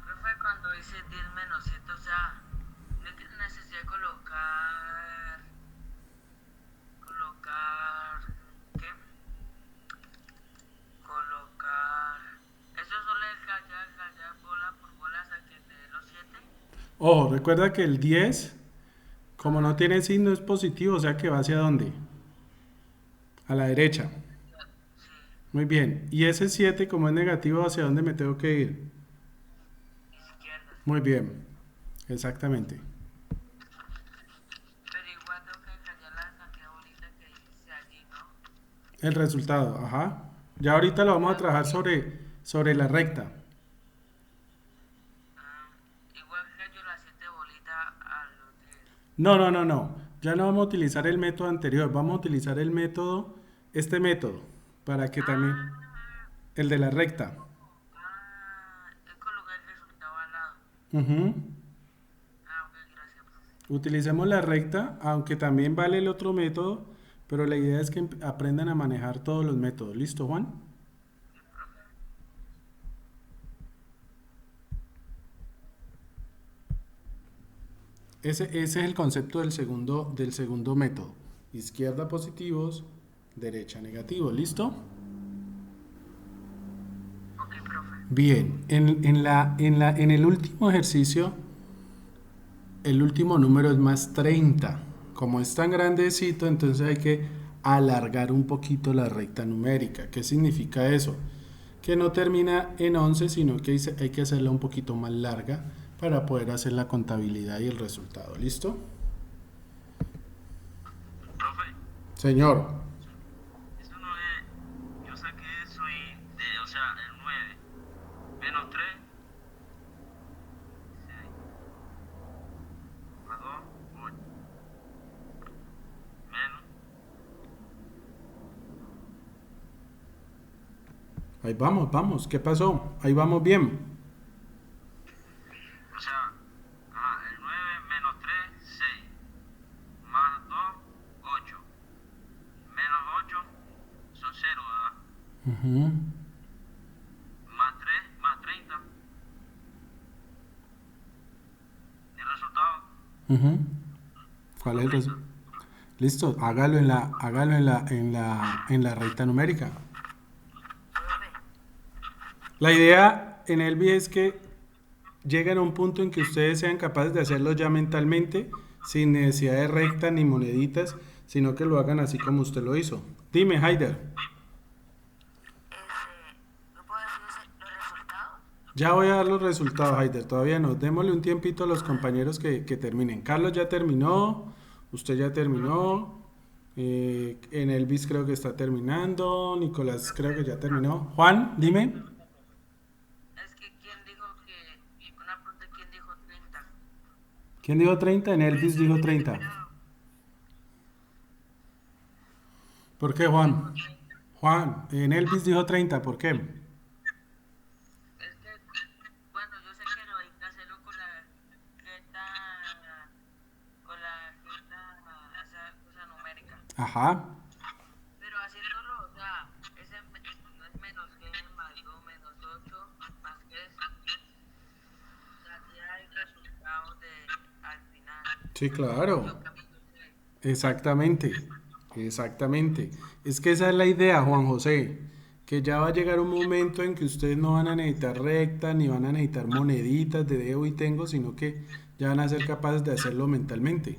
Profe, cuando dice 10 menos 7, o sea, no hay necesidad de ¿qué? Eso solo es callar bola por bola hasta que te dé los 7. Ojo, recuerda que el 10, como no tiene signo, es positivo, o sea que va hacia dónde? A la derecha. Sí, Muy bien. Y ese 7, como es negativo, ¿hacia dónde me tengo que ir? izquierda. Muy bien. Exactamente. Pero igual tengo que callar la cantidad bonita que dice allí, ¿no? El resultado, ajá. Ya ahorita lo vamos a trabajar sobre la recta. Igual callo las 7 bolitas a los 10. No. Ya no vamos a utilizar el método anterior. Vamos a utilizar este método, para que también, el de la recta. Es colocar el resultado al lado. Ujú. Ok, gracias, profe. Utilicemos la recta, aunque también vale el otro método, pero la idea es que aprendan a manejar todos los métodos. ¿Listo, Juan? Ese es el concepto del segundo método. Izquierda positivos, derecha negativos. ¿Listo? Ok, profe. Bien, en el último ejercicio, el último número es más 30. Como es tan grandecito, entonces hay que alargar un poquito la recta numérica. ¿Qué significa eso? Que no termina en 11, sino que hay que hacerla un poquito más larga para poder hacer la contabilidad y el resultado. ¿Listo? Profe, Señor. eso no es. Yo saqué eso o sea, el 9 menos 3, 6, más 2, 8, menos. Ahí vamos. ¿Qué pasó? Ahí vamos bien. O sea, el 9 menos 3, 6, más 2, 8, menos 8, son 0, ¿verdad? Ujú. Más 3, más 30. El resultado, Ujú. ¿Cuál es el resultado? Listo, hágalo en la recta numérica. Profe, La idea en Elvi es que lleguen a un punto en que ustedes sean capaces de hacerlo ya mentalmente, sin necesidad de recta ni moneditas, sino que lo hagan así como usted lo hizo. Dime, Haider. ¿me puedo decir los resultados? Ya voy a dar los resultados, Haider. Todavía no. Démosle un tiempito a los compañeros que terminen. Carlos ya terminó. Usted ya terminó. En Elvis creo que está terminando. Nicolás creo que ya terminó. Juan, dime. Es que ¿quién dijo que... Una pregunta, ¿quién dijo 30? ¿Quién dijo 30? En Elvis dijo 30. ¿Por qué, ¿Quién dijo Juan? 30? Juan, en Elvis dijo 30. ¿Por qué? Es que, bueno, yo sé que no hay que hacerlo esa cosa numérica. Ajá. Pero haciéndolo, o sea, no es menos que más 2 menos 8 más 3. O sea, ya hay resultados al final. Sí, claro. Yo camino 3. Exactamente. Es que esa es la idea, Juan José, que ya va a llegar un momento en que ustedes no van a necesitar recta, ni van a necesitar moneditas de debo y tengo, sino que ya van a ser capaces de hacerlo mentalmente.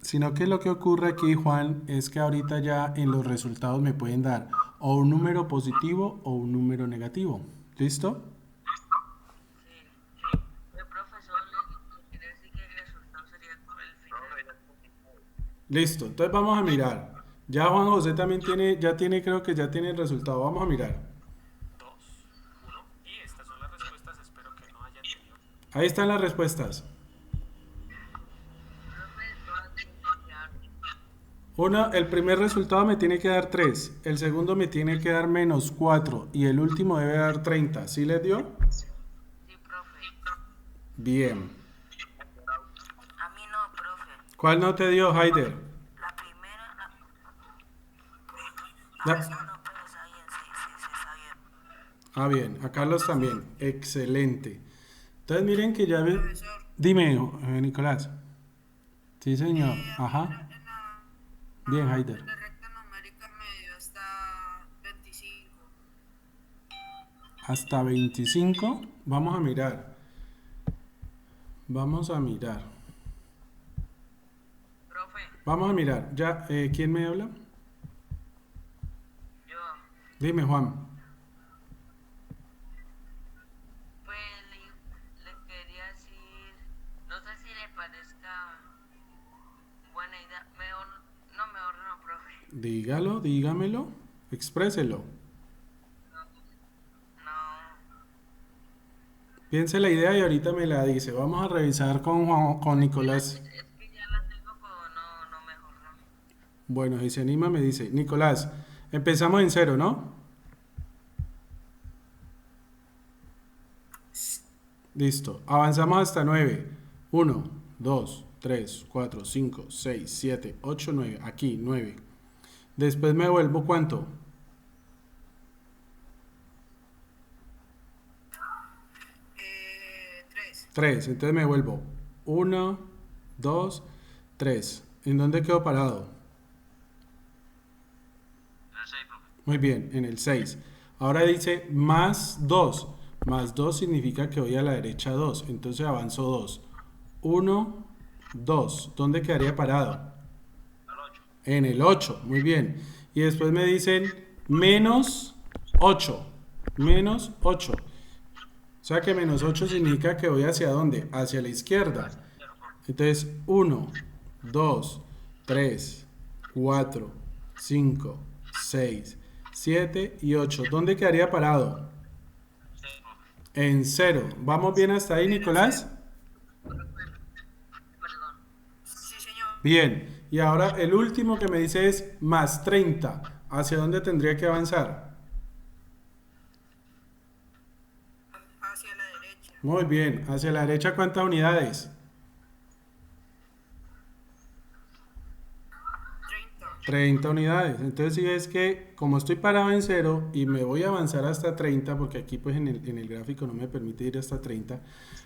Sino que lo que ocurre aquí, Juan, es que ahorita ya en los resultados me pueden dar o un número positivo o un número negativo. ¿Listo? Sí. El profesor le quiere decir que el resultado sería con el final. Listo. Entonces vamos a mirar. Ya Juan José también creo que ya tiene el resultado. Vamos a mirar. 2, 1. Y estas son las respuestas. Espero que no hayan tenido. Ahí están las respuestas. Profe, todas tienen que quedar. El primer resultado me tiene que dar 3, el segundo me tiene que dar menos 4 y el último debe dar 30. ¿Sí les dio? Sí, profe. Bien. A mí no, profe. ¿Cuál no te dio, Haider? La primera, La- no, pero está bien, sí, está bien. Ah, bien, a Carlos también. Excelente. Entonces miren que ya ven. Dime, Nicolás. Sí, señor. Ajá. Bien, Haider. La recta numérica me dio hasta 25. Hasta 25. Vamos a mirar. Vamos a mirar. Profe, Vamos a mirar. Ya, ¿quién me habla? yo, Dime, Juan. pues le quería decir, no sé si le parezca buena idea, mejor no, profe. Dígalo, dígamelo. Expréselo. No, Piense la idea y ahorita me la dice. Vamos a revisar con Nicolás. es que ya la tengo, pero mejor no. Bueno, si se anima me dice. Nicolás, empezamos en cero, ¿no? Listo. Avanzamos hasta 9. 1, 2, 3, 4, 5, 6, 7, 8, 9. Aquí, 9. Después me vuelvo, ¿cuánto? 3. 3. Entonces me vuelvo 1, 2, 3. ¿En dónde quedo parado? En el 6, profe. Muy bien, en el 6. Ahora dice más 2. Más 2 significa que voy a la derecha 2. Entonces avanzo 2. 1, 2. ¿Dónde quedaría parado? Al 8. En el 8. Muy bien. Y después me dicen menos 8. Menos 8. O sea que menos 8 significa que voy hacia dónde? Hacia la izquierda. Entonces 1, 2, 3, 4, 5, 6, 7 y 8. ¿Dónde quedaría parado? 6, profe. En 0. ¿Vamos bien hasta ahí, Nicolás? Perdón. Sí, señor. Bien. Y ahora el último que me dice es más 30. ¿Hacia dónde tendría que avanzar? Hacia la derecha. Muy bien. ¿Hacia la derecha cuántas unidades? 30. 30 unidades. Entonces si ves que como estoy parado en 0 y me voy a avanzar hasta 30, porque aquí pues en el gráfico no me permite ir hasta 30,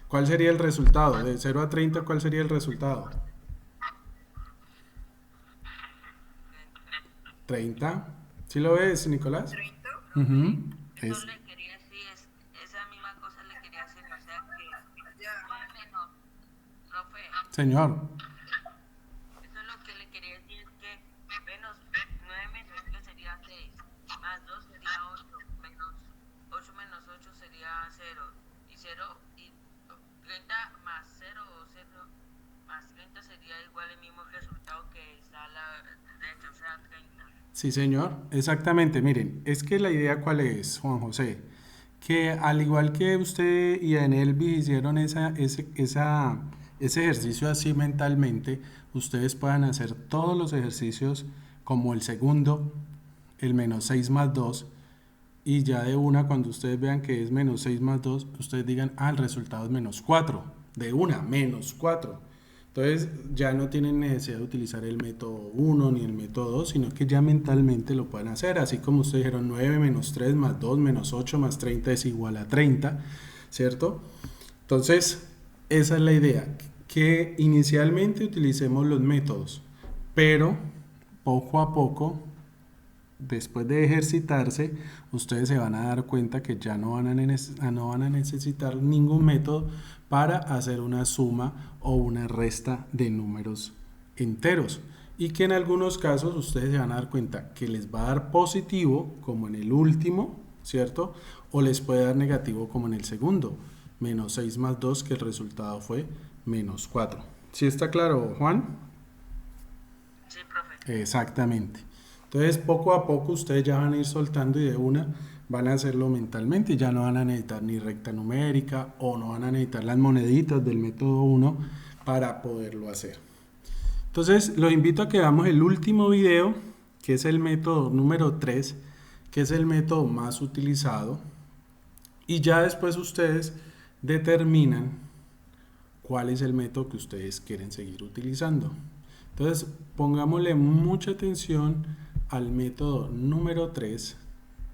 ¿cuál sería el resultado? De 0 a 30, ¿cuál sería el resultado? 30. ¿Sí lo ves, Nicolás? 30. Ujú. Eso le quería decir, esa misma cosa le quería decir, o sea que ya. 9 menos, profe, Señor. eso es lo que le quería decir, que menos 9 menos 9 sería 6, más 2 sería 8, menos 8 menos 8 sería 0, y 0 y 30 más 0 o 0 más 30 sería igual el mismo resultado que está a la derecha, o sea 30. Sí, señor. Exactamente. Miren, es que la idea cuál es, Juan José, que al igual que usted y en Elvi hicieron ese ejercicio así mentalmente, ustedes puedan hacer todos los ejercicios como el segundo, el menos 6 más 2, y ya de una, cuando ustedes vean que es menos 6 más 2, ustedes digan, el resultado es menos 4. De una, menos 4. Entonces ya no tienen necesidad de utilizar el método 1 ni el método 2, sino que ya mentalmente lo pueden hacer, así como ustedes dijeron 9 menos 3 más 2 menos 8 más 30 es igual a 30, ¿cierto? Entonces, esa es la idea, que inicialmente utilicemos los métodos, pero poco a poco, después de ejercitarse, ustedes se van a dar cuenta que ya no van a necesitar ningún método para hacer una suma o una resta de números enteros, y que en algunos casos ustedes se van a dar cuenta que les va a dar positivo como en el último, ¿cierto? O les puede dar negativo como en el segundo, menos 6 más 2, que el resultado fue menos 4. ¿Sí está claro, Juan? Sí, profe. Exactamente. Entonces, poco a poco ustedes ya van a ir soltando y de una van a hacerlo mentalmente y ya no van a necesitar ni recta numérica o no van a necesitar las moneditas del método 1 para poderlo hacer. Entonces, los invito a que veamos el último video, que es el método número 3, que es el método más utilizado, y ya después ustedes determinan cuál es el método que ustedes quieren seguir utilizando. Entonces, pongámosle mucha atención al método número 3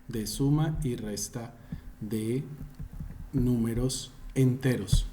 de suma y resta de números enteros.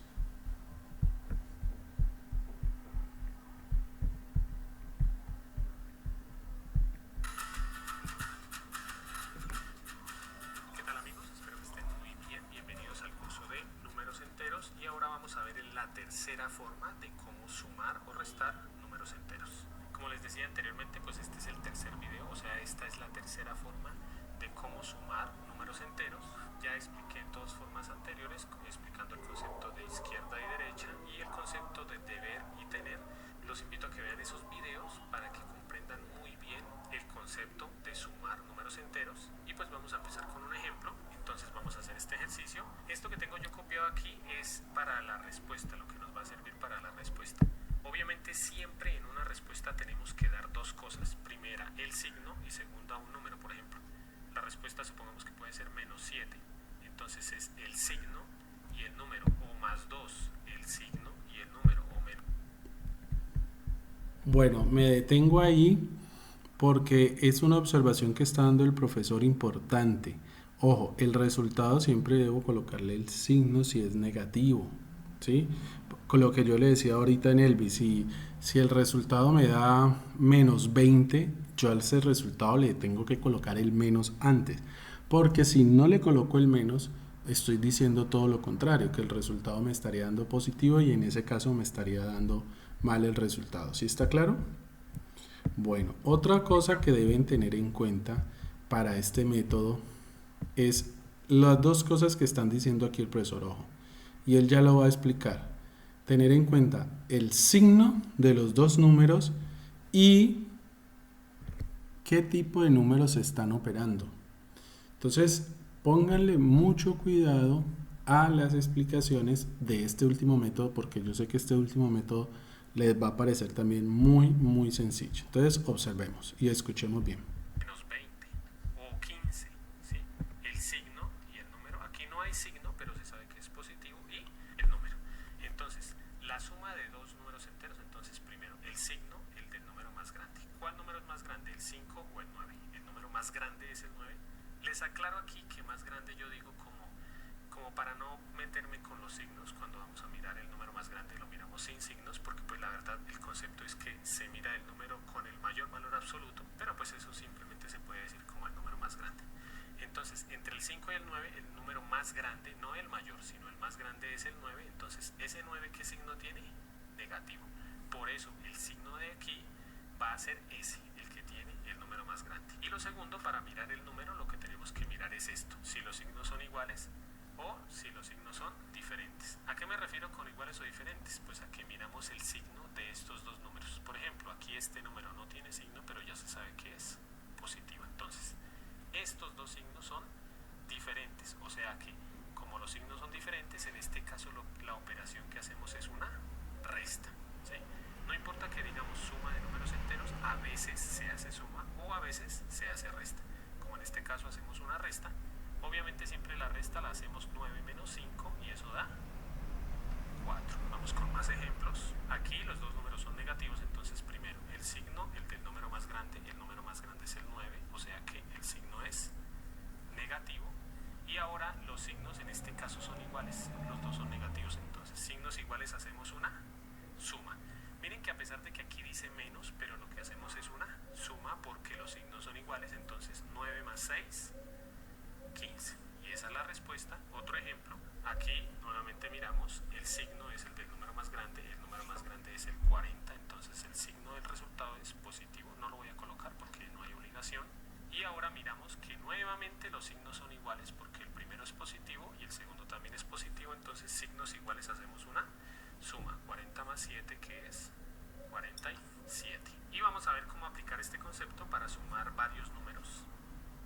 ¿Qué tal, amigos? Espero que estén muy bien. Bienvenidos al curso de números enteros y ahora vamos a ver la tercera forma de cómo sumar o restar números enteros. Como les decía anteriormente, pues este es el tercer video, o sea, esta es la tercera forma de cómo sumar números enteros. Ya expliqué en dos formas anteriores explicando el concepto de izquierda y derecha y el concepto de deber y tener. Los invito a que vean esos videos para que comprendan muy bien el concepto de sumar números enteros. Y pues vamos a empezar con un ejemplo. Entonces vamos a hacer este ejercicio. Esto que tengo yo copiado aquí es para la respuesta, lo que nos va a servir para la respuesta. Obviamente siempre en una respuesta tenemos que dar dos cosas. Primera, el signo y segunda, un número. Por ejemplo, la respuesta supongamos que puede ser menos 7. Entonces es el signo y el número, o más 2, el signo y el número, o menos. Bueno, me detengo ahí porque es una observación que está dando el profesor importante. Ojo, el resultado siempre debo colocarle el signo si es negativo, ¿sí? Con lo que yo le decía ahorita en Elvis, si el resultado me da menos 20, yo a ese resultado le tengo que colocar el menos antes, porque si no le coloco el menos, estoy diciendo todo lo contrario, que el resultado me estaría dando positivo y en ese caso me estaría dando mal el resultado. ¿Sí está claro? Bueno, otra cosa que deben tener en cuenta para este método es las dos cosas que están diciendo aquí el profesor Ojo, y él ya lo va a explicar. Tener en cuenta el signo de los dos números y qué tipo de números se están operando. Entonces, pónganle mucho cuidado a las explicaciones de este último método, porque yo sé que este último método les va a parecer también muy sencillo. Entonces, observemos y escuchemos bien. Menos 20 o 15, ¿sí? El signo y el número. Aquí no hay signo, pero se sabe que es positivo y el número. Entonces, la suma de dos números enteros, entonces primero el signo, el del número más grande. ¿Cuál número es más grande, el 5 o el 9? El número más grande es el 9. Les aclaro aquí que más grande yo digo como para no meterme con los signos. Cuando vamos a mirar el número más grande lo miramos sin signos, porque pues la verdad el concepto es que se mira el número con el mayor valor absoluto, pero pues eso simplemente se puede decir como el número más grande. Entonces, entre el 5 y el 9, el número más grande, no el mayor, sino el más grande es el 9. Entonces, ese 9, ¿qué signo tiene? Negativo. Por eso, el signo de aquí va a ser ese, el que tiene el número más grande. Y lo segundo, para mirar el número, lo que tenemos que mirar es esto: si los signos son iguales o si los signos son diferentes. ¿A qué me refiero con iguales o diferentes? Pues a que miramos el signo de estos dos números. Por ejemplo, aquí este número no tiene signo, pero ya se sabe que es positivo. Entonces, estos dos signos son diferentes, o sea que como los signos son diferentes, en este caso la operación que hacemos es una resta, ¿sí? No importa que digamos suma de números enteros, a veces se hace suma o a veces se hace resta. Como en este caso hacemos una resta, obviamente siempre la resta la hacemos 9 menos 5 y eso da 4. Vamos con más ejemplos. Aquí los dos números son negativos, entonces primero el signo, el del número más grande, el número más grande es el 9, o sea que el signo es negativo. Y ahora los signos en este caso son iguales, los dos son negativos, entonces signos iguales hacemos una suma. Miren que a pesar de que aquí dice menos, pero lo que hacemos es una suma porque los signos son iguales, entonces 9 más 6, 15. Y esa es la respuesta. Otro ejemplo, aquí nuevamente miramos, el signo es el del número más grande, el número más grande es el 40, entonces el signo del resultado es positivo, no lo voy a colocar porque no hay obligación. Y ahora miramos que nuevamente los signos son iguales porque el primero es positivo y el segundo también es positivo, entonces signos iguales hacemos una suma, 40 más 7 que es 47. Y vamos a ver cómo aplicar este concepto para sumar varios números.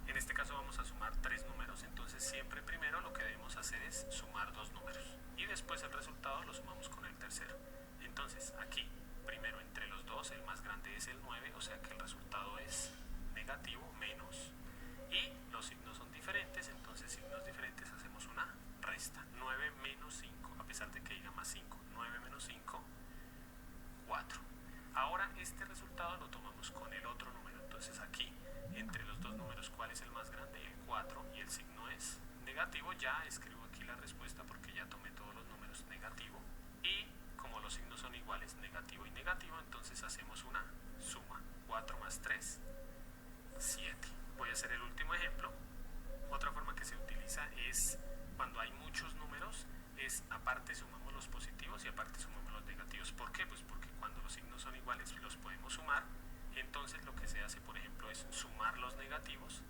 En este caso vamos a sumar 3 números, entonces siempre primero lo que debemos hacer es sumar 2 números y después el resultado lo sumamos con el tercero. Entonces aquí, primero entre los dos, el más grande es el 9, o sea que el resultado es negativo, menos, y los signos son diferentes, entonces signos diferentes hacemos una resta. 9 menos 5, a pesar de que diga más 5, 9 menos 5, 4. Ahora este resultado ya escribo aquí la respuesta porque ya tomé todos los números negativo y como los signos son iguales, negativo y negativo, entonces hacemos una suma. 4 más 3, 7. Voy a hacer el último ejemplo. Otra forma que se utiliza es cuando hay muchos números, es aparte sumamos los positivos y aparte sumamos los negativos. ¿Por qué? Pues porque cuando los signos son iguales los podemos sumar, entonces lo que se hace, por ejemplo, es sumar los negativos.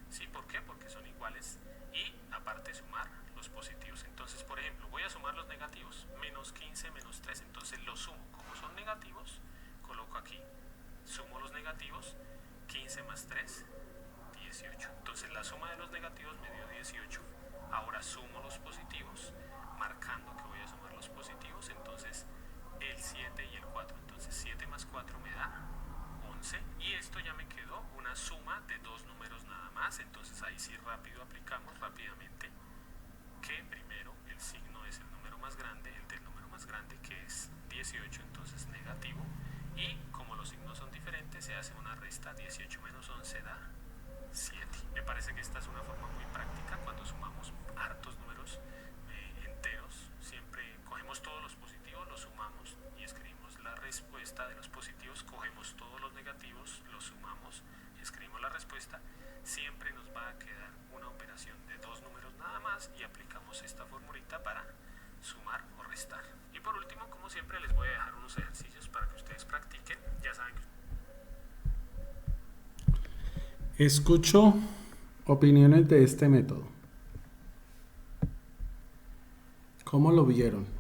¿Sí? ¿Por qué? Porque son iguales y aparte sumar los positivos. Entonces, por ejemplo, voy a sumar los negativos, menos 15, menos 3, entonces los sumo. Como son negativos, coloco aquí, sumo los negativos, 15 más 3, 18. Entonces la suma de los negativos me dio 18. Ahora sumo los positivos, marcando que voy a sumar los positivos, entonces el 7 y el 4. Entonces 7 más 4 me da 11 y esto ya me quedó una suma de dos números nada más. Entonces ahí sí rápido aplicamos rápidamente que primero el signo es el número más grande, el del número más grande que es 18, entonces negativo, y como los signos son diferentes se hace una resta. 18 menos 11 da 7. Me parece que esta es una forma muy práctica cuando sumamos hartos números enteros. Siempre cogemos todos los positivos, los sumamos y escribimos la respuesta de los positivos, cogemos todos los negativos, los sumamos y escribimos la respuesta. Siempre nos va a quedar una operación de dos números nada más y aplicamos esta formulita para sumar o restar. Y por último, como siempre, les voy a dejar unos ejercicios para que ustedes practiquen. Ya saben que escucho opiniones de este método. ¿Cómo lo vieron?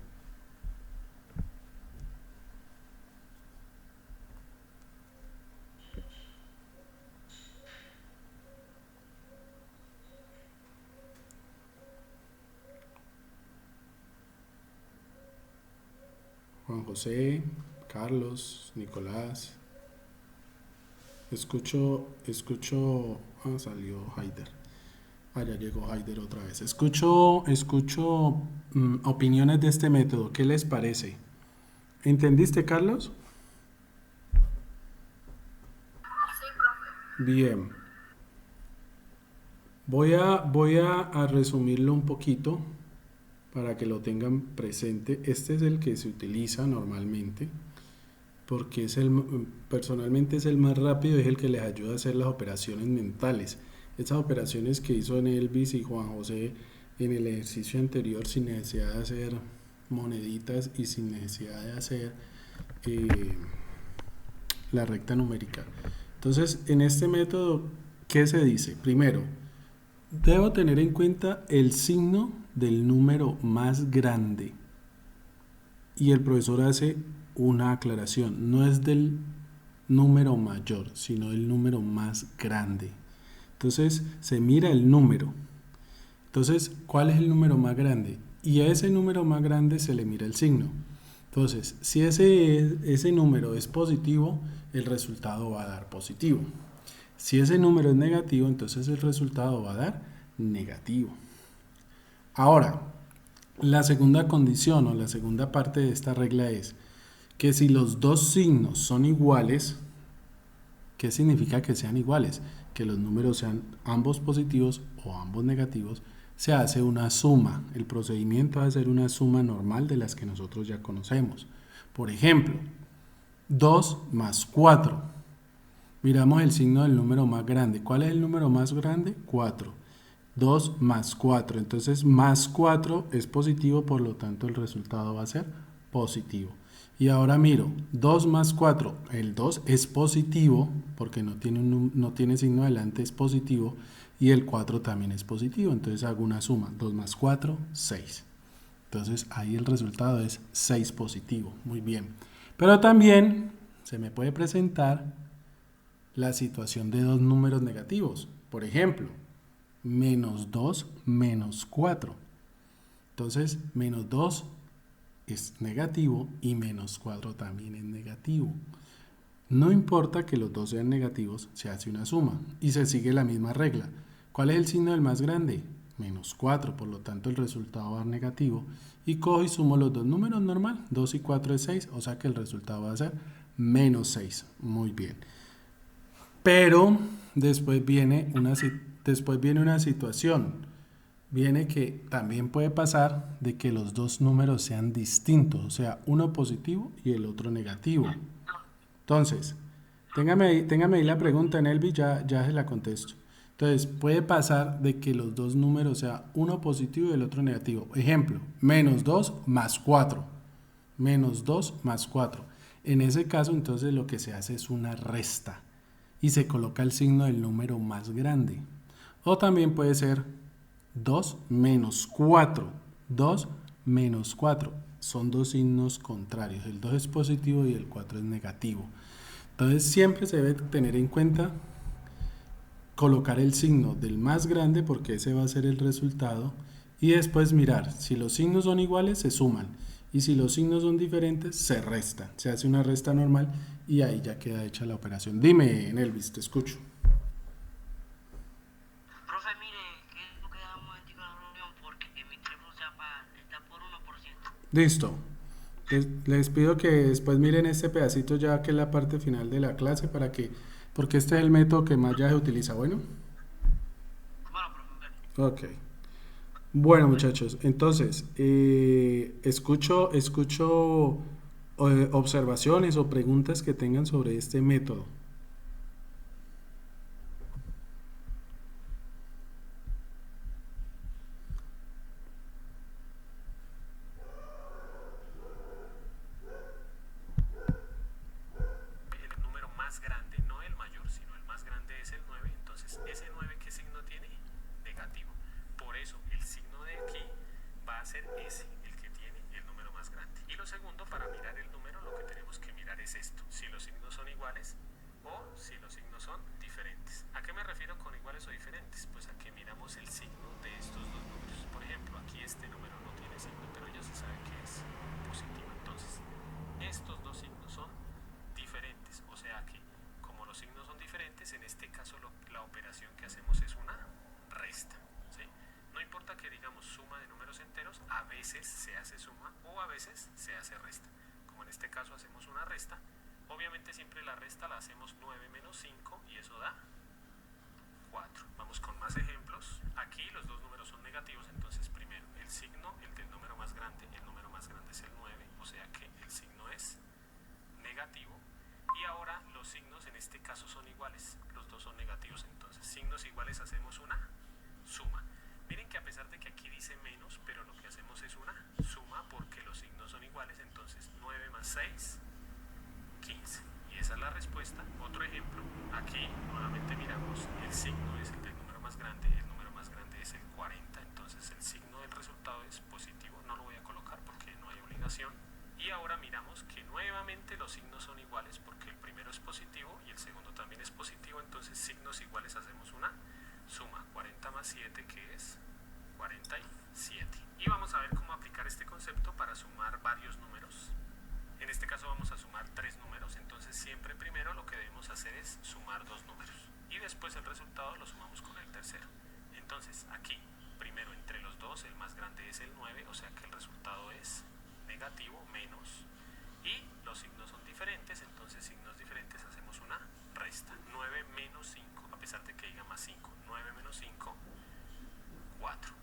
Juan José, Carlos, Nicolás. Escucho, salió Haider. Ya llegó Haider otra vez. Escucho opiniones de este método. ¿Qué les parece? ¿Entendiste, Carlos? Sí, profe. Bien. Voy a resumirlo un poquito para que lo tengan presente. Este es el que se utiliza normalmente porque personalmente es el más rápido y es el que les ayuda a hacer las operaciones mentales. Esas operaciones que hizo en Elvis y Juan José en el ejercicio anterior sin necesidad de hacer moneditas y sin necesidad de hacer la recta numérica. Entonces, en este método, ¿qué se dice? Primero, debo tener en cuenta el signo del número más grande. Y el profesor hace una aclaración. No es del número mayor, sino del número más grande. Entonces, se mira el número. Entonces, ¿cuál es el número más grande? Y a ese número más grande se le mira el signo. Entonces, si ese número es positivo, el resultado va a dar positivo. Si ese número es negativo, entonces el resultado va a dar negativo. Ahora, la segunda condición o la segunda parte de esta regla es que si los dos signos son iguales, ¿qué significa que sean iguales? Que los números sean ambos positivos o ambos negativos, se hace una suma. El procedimiento va a ser una suma normal de las que nosotros ya conocemos. Por ejemplo, 2 más 4. Miramos el signo del número más grande. ¿Cuál es el número más grande? 4. 2 más 4. Entonces, más 4 es positivo, por lo tanto el resultado va a ser positivo. Y ahora miro, 2 más 4. El 2 es positivo, porque no tiene signo adelante, es positivo. Y el 4 también es positivo. Entonces hago una suma. 2 más 4, 6. Entonces ahí el resultado es 6 positivo. Muy bien. Pero también se me puede presentar la situación de dos números negativos. Por ejemplo, menos 2 menos 4. Entonces, menos 2 es negativo y menos 4 también es negativo. No importa que los dos sean negativos, se hace una suma y se sigue la misma regla. ¿Cuál es el signo del más grande? Menos 4, por lo tanto el resultado va a dar negativo. Y cojo y sumo los dos números normal, 2 y 4 es 6, o sea que el resultado va a ser menos 6. Muy bien. Pero después viene una situación. viene que también puede pasar de que los dos números sean distintos, o sea, uno positivo y el otro negativo. Entonces, téngame ahí la pregunta en Elvi, ya se la contesto. Entonces, puede pasar de que los dos números sea uno positivo y el otro negativo. Ejemplo, menos 2 más 4. Menos 2 más 4. En ese caso, entonces lo que se hace es una resta y se coloca el signo del número más grande. O también puede ser 2 menos 4. 2 menos 4. Son dos signos contrarios. El 2 es positivo y el 4 es negativo. Entonces siempre se debe tener en cuenta colocar el signo del más grande porque ese va a ser el resultado y después mirar si los signos son iguales se suman y si los signos son diferentes se restan, se hace una resta normal y ahí ya queda hecha la operación. Dime, Elvis, te escucho. Profe, mire, que no queda un momentico en la reunión porque mi teléfono se apaga, está por 1%. Listo. Les pido que después miren este pedacito ya que es la parte final de la clase para que, porque este es el método que más ya se utiliza. Bueno, Bueno, profe. ok. Bueno, muchachos, entonces, escucho observaciones o preguntas que tengan sobre este método. El número más grande, no el mayor, sino el más grande es el 9. Entonces, ¿ese 9 qué signo tiene? Negativo. Por eso, el signo de aquí va a ser ese, el que tiene el número más grande. Y lo segundo, para mirar el número, lo que tenemos que mirar es esto. Si los signos son iguales o si los signos son diferentes. ¿A qué me refiero con iguales o diferentes? Pues a que miramos el signo de estos dos números. Por ejemplo, aquí este número no tiene signo, pero ya se sabe que es positivo. Entonces, estos dos signos son diferentes, o sea que como los signos son diferentes, en este caso la operación que hacemos es una resta, ¿sí? No importa que digamos suma de números enteros, a veces se hace suma o a veces se hace resta. Como en este caso hacemos una resta, obviamente siempre la resta la hacemos 9 menos 5 y eso da 4. Vamos con más ejemplos. Aquí los dos números son negativos, entonces primero el signo, el del número más grande es el 9, o sea que el signo es negativo. Y ahora los signos en este caso son iguales, los dos son negativos, entonces signos iguales hacemos una suma. Miren que a pesar de que aquí dice menos, pero lo que hacemos es una suma porque los signos son iguales, entonces 9 más 6, 15. Y esa es la respuesta. Otro ejemplo, aquí nuevamente miramos, el signo es el del número más grande, el número más grande es el 40, entonces el signo del resultado es positivo, no lo voy a colocar porque no hay obligación. Y ahora miramos que nuevamente los signos son iguales porque el primero es positivo y el segundo también es positivo, entonces signos iguales hacemos una suma, 40 más 7 que es 47. Y vamos a ver cómo aplicar este concepto para sumar varios números. En este caso vamos a sumar 3 números, entonces siempre primero lo que debemos hacer es sumar 2 números y después el resultado lo sumamos con el tercero. Entonces aquí, primero entre los dos, el más grande es el 9, o sea que el resultado es negativo, menos, y los signos son diferentes, entonces signos diferentes hacemos una resta. 9 menos 5, a pesar de que diga más 5, 9 menos 5, 4.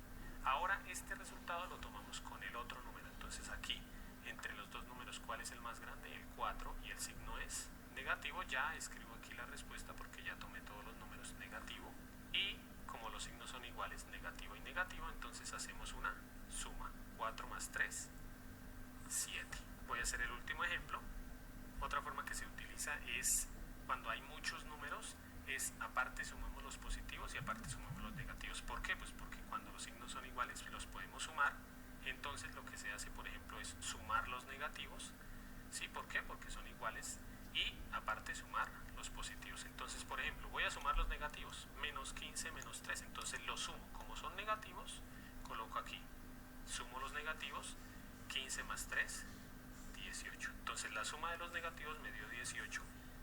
Ahora este resultado lo tomamos con el otro número, entonces aquí entre los dos números, ¿cuál es el más grande? El 4, y el signo es negativo. Ya escribo aquí la respuesta porque ya tomé todos los números negativo, y como los signos son iguales, negativo y negativo, entonces hacemos una suma, 4 más 3, 7. Voy a hacer el último ejemplo. Otra forma que se utiliza es cuando hay muchos números, es aparte sumamos los positivos y aparte sumamos los negativos. ¿Por qué? Pues porque cuando los signos son iguales los podemos sumar, entonces lo que se hace, por ejemplo, es sumar los negativos. ¿Sí? ¿Por qué? Porque son iguales, y aparte sumar los positivos. Entonces, por ejemplo, voy a sumar los negativos, menos 15 menos 3, entonces los sumo. Como son negativos, coloco aquí, sumo los negativos, 15 más 3, 18. Entonces la suma de los negativos me dio 18.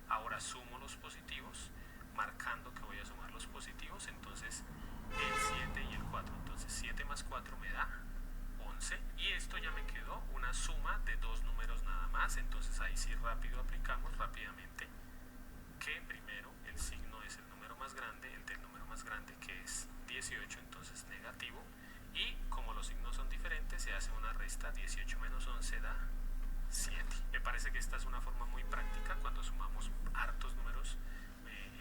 Ahora sumo los positivos, marcando que voy a sumar los positivos, entonces el 7 y el 4. Entonces 7 más 4 me da 11. Y esto ya me quedó una suma de dos números nada más. Entonces ahí sí rápido aplicamos rápidamente que primero el signo es el número más grande, el del número más grande que es 18, entonces negativo. se hace una resta. 18 menos 11 da 7. Me parece que esta es una forma muy práctica cuando sumamos hartos números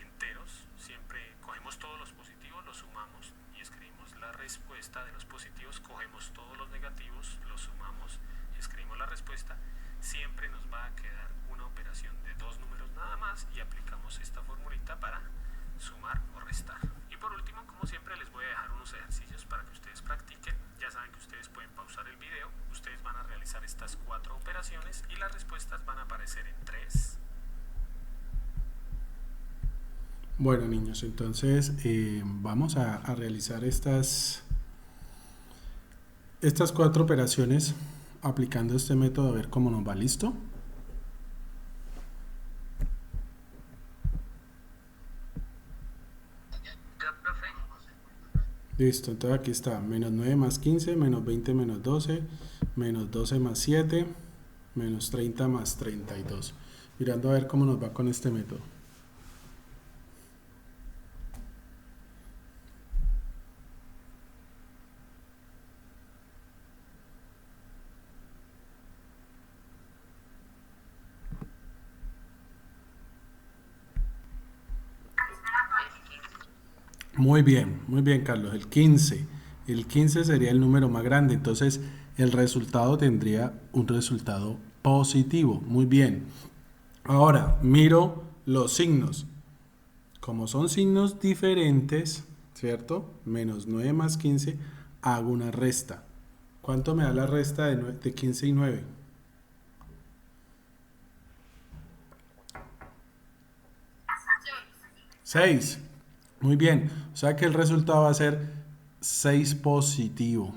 enteros. Siempre cogemos todos los positivos, los sumamos y escribimos la respuesta de los positivos, cogemos todos los negativos, los sumamos y escribimos la respuesta. Siempre nos va a quedar una operación de dos números nada más y aplicamos esta formulita para sumar o restar. Y por último, como siempre, les voy a dejar unos ejercicios para que ustedes practiquen. Ya saben que ustedes pueden pausar el video, ustedes van a realizar estas 4 operaciones y las respuestas van a aparecer en 3. Bueno, niños, entonces vamos a realizar estas 4 operaciones aplicando este método a ver cómo nos va. ¿Listo? Listo, entonces aquí está, menos 9 más 15, menos 20 menos 12, menos 12 más 7, menos 30 más 32. Mirando a ver cómo nos va con este método. Muy bien, Carlos. El 15. El 15 sería el número más grande. Entonces, el resultado tendría un resultado positivo. Muy bien. Ahora, miro los signos. Como son signos diferentes, ¿cierto? Menos 9 más 15, hago una resta. ¿Cuánto me da la resta de 15 y 9? 6. Muy bien, o sea que el resultado va a ser 6 positivo.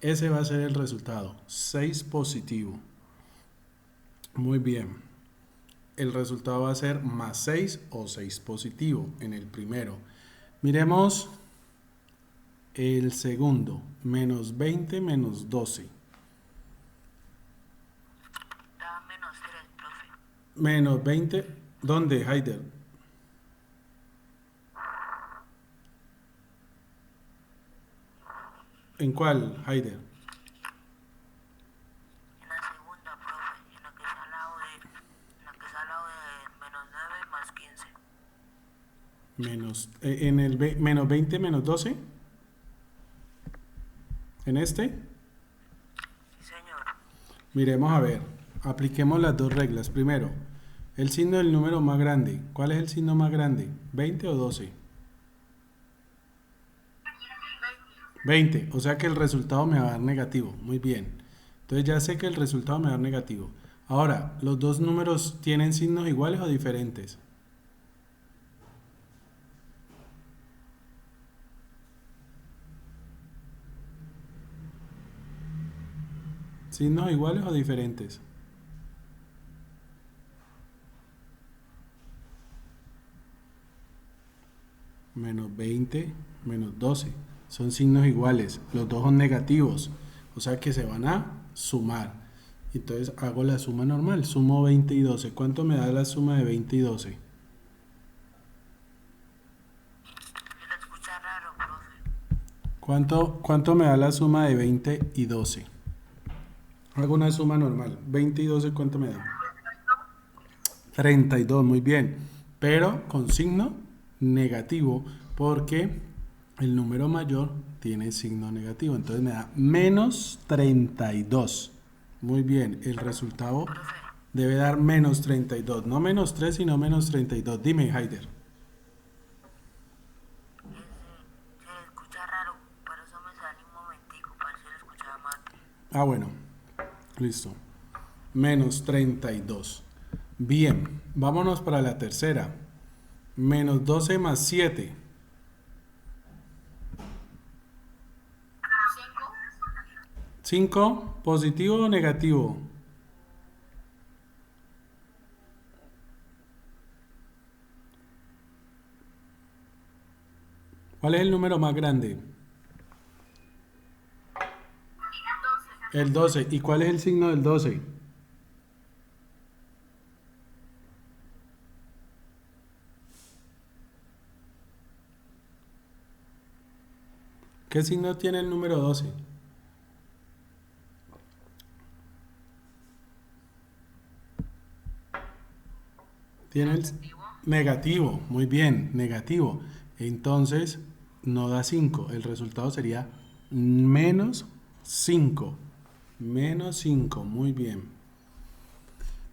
Ese va a ser el resultado, 6 positivo. Muy bien. El resultado va a ser más 6 o 6 positivo en el primero. Miremos el segundo, menos 20 menos 12. Da menos 3, profe. Menos 20, ¿dónde, Haider? ¿En cuál, Haider? En la segunda, profe, en la que está al lado de menos 9 más 15. En el menos 20 menos 12. ¿En este? Sí, señor. Miremos a ver. Apliquemos las dos reglas. Primero, el signo del número más grande. ¿Cuál es el signo más grande? ¿20 o 12? 20. O sea que el resultado me va a dar negativo. Muy bien. Entonces ya sé que el resultado me va a dar negativo. Ahora, ¿los dos números tienen signos iguales o diferentes? ¿Signos iguales o diferentes? Menos 20, menos 12. Son signos iguales. Los dos son negativos. O sea que se van a sumar. Entonces hago la suma normal. Sumo 20 y 12. ¿Cuánto me da la suma de 20 y 12? Se le escucha raro, profe. ¿Cuánto me da la suma de 20 y 12? Hago una suma normal. 20 y 12, ¿cuánto me da? 32, muy bien. Pero con signo negativo porque el número mayor tiene signo negativo. Entonces me da menos 32. Muy bien, el resultado Profe, debe dar menos 32. No menos 3, sino menos 32. Dime, Haider. se le escucha raro, por eso me salí un momentico, para si le escuchaba mal. Ah, bueno. Listo. Menos 32. Bien, vámonos para la tercera. Menos 12 más 7. 5, ¿positivo o negativo? ¿Cuál es el número más grande? El 12. ¿Y cuál es el signo del 12? ¿Qué signo tiene el número 12? Tiene el Negativo. negativo, muy bien, negativo. Entonces no da 5. El resultado sería menos 5. Menos 5, muy bien.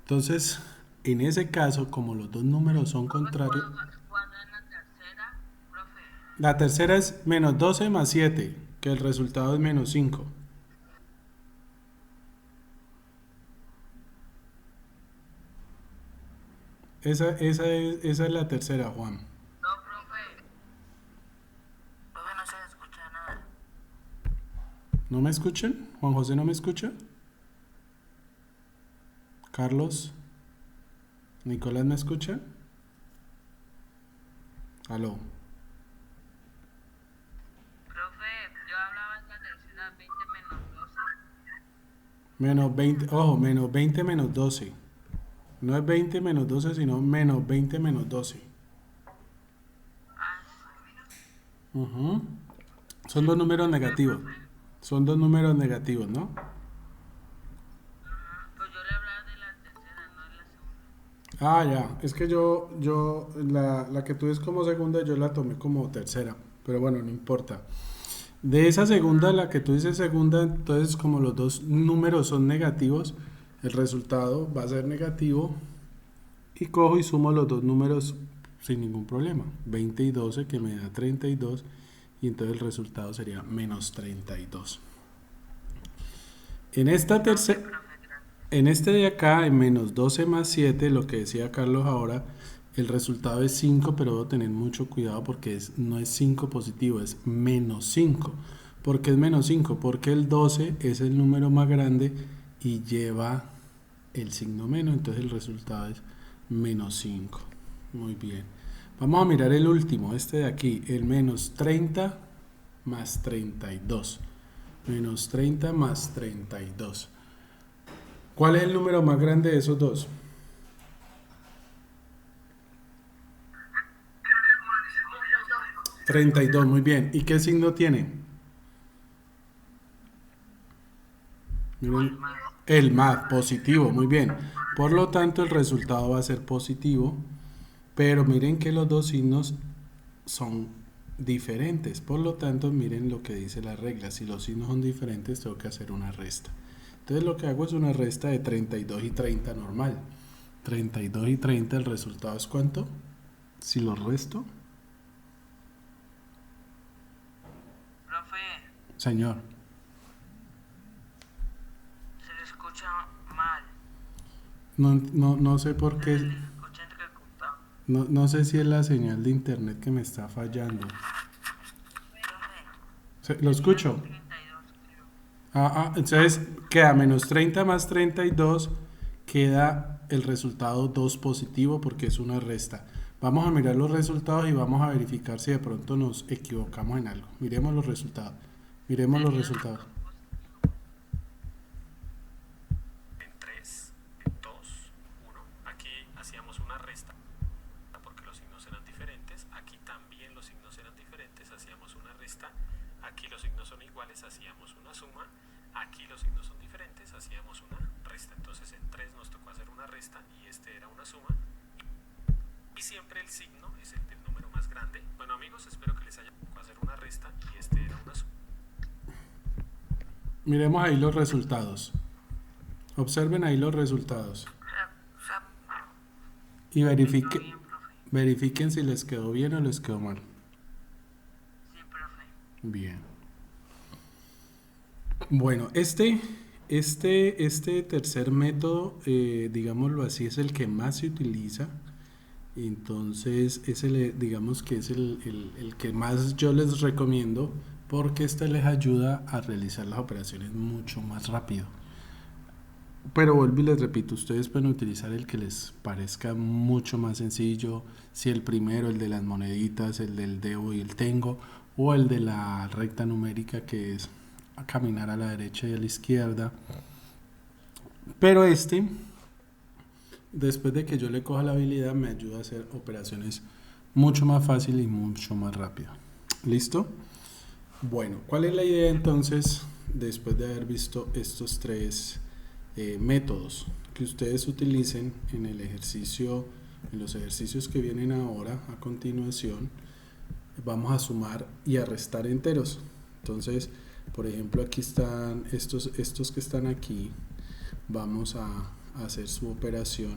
Entonces, en ese caso, como los dos números son contrarios, ¿Cuándo es la tercera, profe? la tercera es menos 12 más 7, que el resultado es menos 5. Esa es la tercera, Juan. No, profe. Profe, no se escucha nada. ¿No me escuchan? ¿Juan José no me escucha? ¿Carlos? ¿Nicolás me escucha? Aló. Profe, yo hablaba en la tercera 20 menos 12. Menos 20, ojo, menos 20 menos 12. No es 20 menos 12, sino menos 20 menos 12. Ah, Ujú. Son dos números negativos. Son dos números negativos, ¿no? pues yo le hablaba de la tercera, no de la segunda. Ah, ya. Es que la que tú ves como segunda, yo la tomé como tercera. Pero bueno, no importa. De esa segunda, la que tú dices segunda, entonces como los dos números son negativos, el resultado va a ser negativo. Y cojo y sumo los dos números sin ningún problema. 20 y 12 que me da 32. Y entonces el resultado sería menos 32. En esta tercera... Profe, gracias. En este de acá, en menos 12 más 7, lo que decía Carlos ahora, el resultado es 5, pero debo tener mucho cuidado porque no es 5 positivo, es menos 5. ¿Por qué es menos 5? Porque el 12 es el número más grande y lleva el signo menos, entonces el resultado es menos 5. Muy bien. Vamos a mirar el último, este de aquí, el menos 30 más 32. Menos 30 más 32. ¿Cuál es el número más grande de esos dos? 32, muy bien. ¿Y qué signo tiene? Miren, el más positivo, muy bien. Por lo tanto, el resultado va a ser positivo, pero miren que los dos signos son diferentes. Por lo tanto, miren lo que dice la regla. Si los signos son diferentes, tengo que hacer una resta. Entonces lo que hago es una resta de 32 y 30 normal. 32 y 30, el resultado es ¿cuánto? Si los resto. Profe, Señor, se le escucha mal. no sé por Se qué, le escucha entrecortado. no sé si es la señal de internet que me está fallando. Profe, Lo escucho. 32, creo. Entonces queda menos 30 más 32, queda el resultado 2 positivo porque es una resta. Vamos a mirar los resultados y vamos a verificar si de pronto nos equivocamos en algo. Miremos los resultados. Miremos los resultados. En 3, en 2, 1. Aquí hacíamos una resta porque los signos eran diferentes. Aquí también los signos eran diferentes, hacíamos una resta. Aquí los signos son iguales, hacíamos una suma. Aquí los signos son diferentes, hacíamos una resta. Entonces en 3 nos tocó hacer una resta y este era una suma. Y siempre el signo es el del número más grande. Bueno amigos, espero que les haya tocado hacer una resta y este era una suma. Miremos ahí los resultados. Observen ahí los resultados. Y verifiquen si les quedó bien o les quedó mal. Sí, profe. Bien. Bueno, este tercer método, digámoslo así, es el que más se utiliza. Entonces, digamos que es el que más yo les recomiendo porque este les ayuda a realizar las operaciones mucho más rápido. Pero vuelvo y les repito, ustedes pueden utilizar el que les parezca mucho más sencillo, si el primero, el de las moneditas, el del debo y el tengo, o el de la recta numérica que es a caminar a la derecha y a la izquierda. Pero después de que yo le coja la habilidad, me ayuda a hacer operaciones mucho más fácil y mucho más rápido. ¿Listo? Bueno, ¿cuál es la idea entonces después de haber visto estos tres métodos? Que ustedes utilicen en el ejercicio En los ejercicios que vienen ahora, a continuación, vamos a sumar y a restar enteros. Entonces, por ejemplo, aquí están estos que están aquí. Vamos a hacer su operación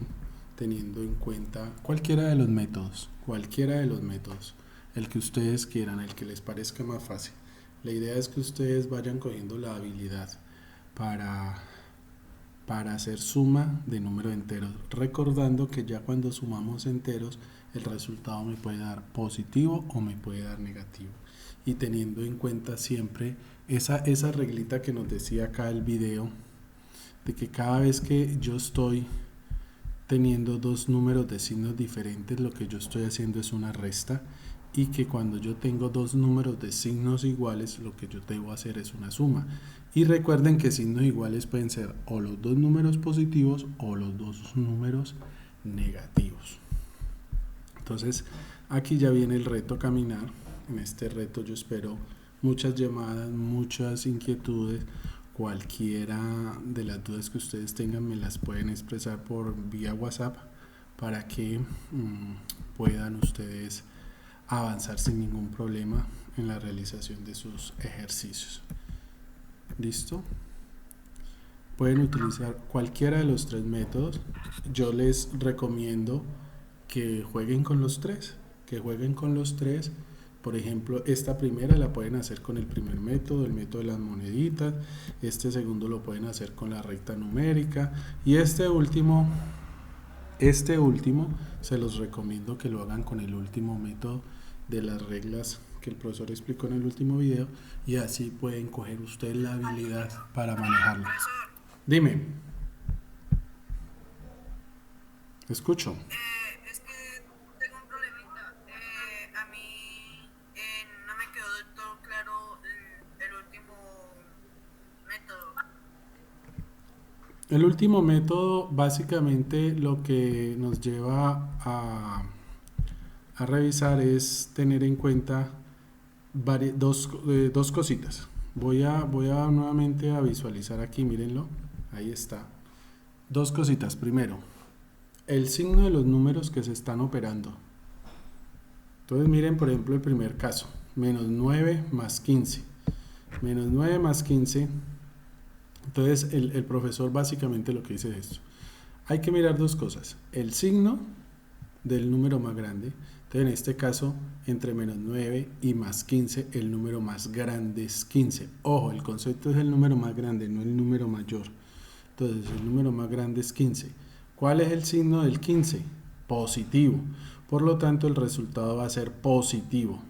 teniendo en cuenta cualquiera de los métodos, el que ustedes quieran, el que les parezca más fácil. La idea es que ustedes vayan cogiendo la habilidad para hacer suma de números enteros, recordando que ya cuando sumamos enteros el resultado me puede dar positivo o me puede dar negativo, y teniendo en cuenta siempre esa reglita que nos decía acá el video, de que cada vez que yo estoy teniendo dos números de signos diferentes, lo que yo estoy haciendo es una resta, y que cuando yo tengo dos números de signos iguales, lo que yo debo hacer es una suma. Y recuerden que signos iguales pueden ser o los dos números positivos o los dos números negativos. Entonces aquí ya viene el reto a caminar. En este reto yo espero muchas llamadas, muchas inquietudes. Cualquiera de las dudas que ustedes tengan me las pueden expresar por vía WhatsApp para que puedan ustedes avanzar sin ningún problema en la realización de sus ejercicios. ¿Listo? Pueden utilizar cualquiera de los tres métodos. Yo les recomiendo que jueguen con los tres, Por ejemplo, esta primera la pueden hacer con el primer método, el método de las moneditas. Este segundo lo pueden hacer con la recta numérica. Y este último se los recomiendo que lo hagan con el último método de las reglas que el profesor explicó en el último video, y así pueden coger ustedes la habilidad para manejarlo. Dime. Escucho. Es que tengo un problemita. A mí no me quedó del todo claro el último método. El último método básicamente lo que nos lleva a revisar es tener en cuenta dos cositas. Voy a nuevamente a visualizar aquí, mírenlo, ahí está. Dos cositas. Primero, el signo de los números que se están operando. Entonces miren, por ejemplo, el primer caso, menos 9 más 15. Menos 9 más 15. Entonces el profesor básicamente lo que dice es esto. Hay que mirar dos cosas. El signo del número más grande. Entonces en este caso, entre menos 9 y más 15, el número más grande es 15. Ojo, el concepto es el número más grande, no el número mayor. Entonces el número más grande es 15. ¿Cuál es el signo del 15? Positivo. Por lo tanto, el resultado va a ser positivo.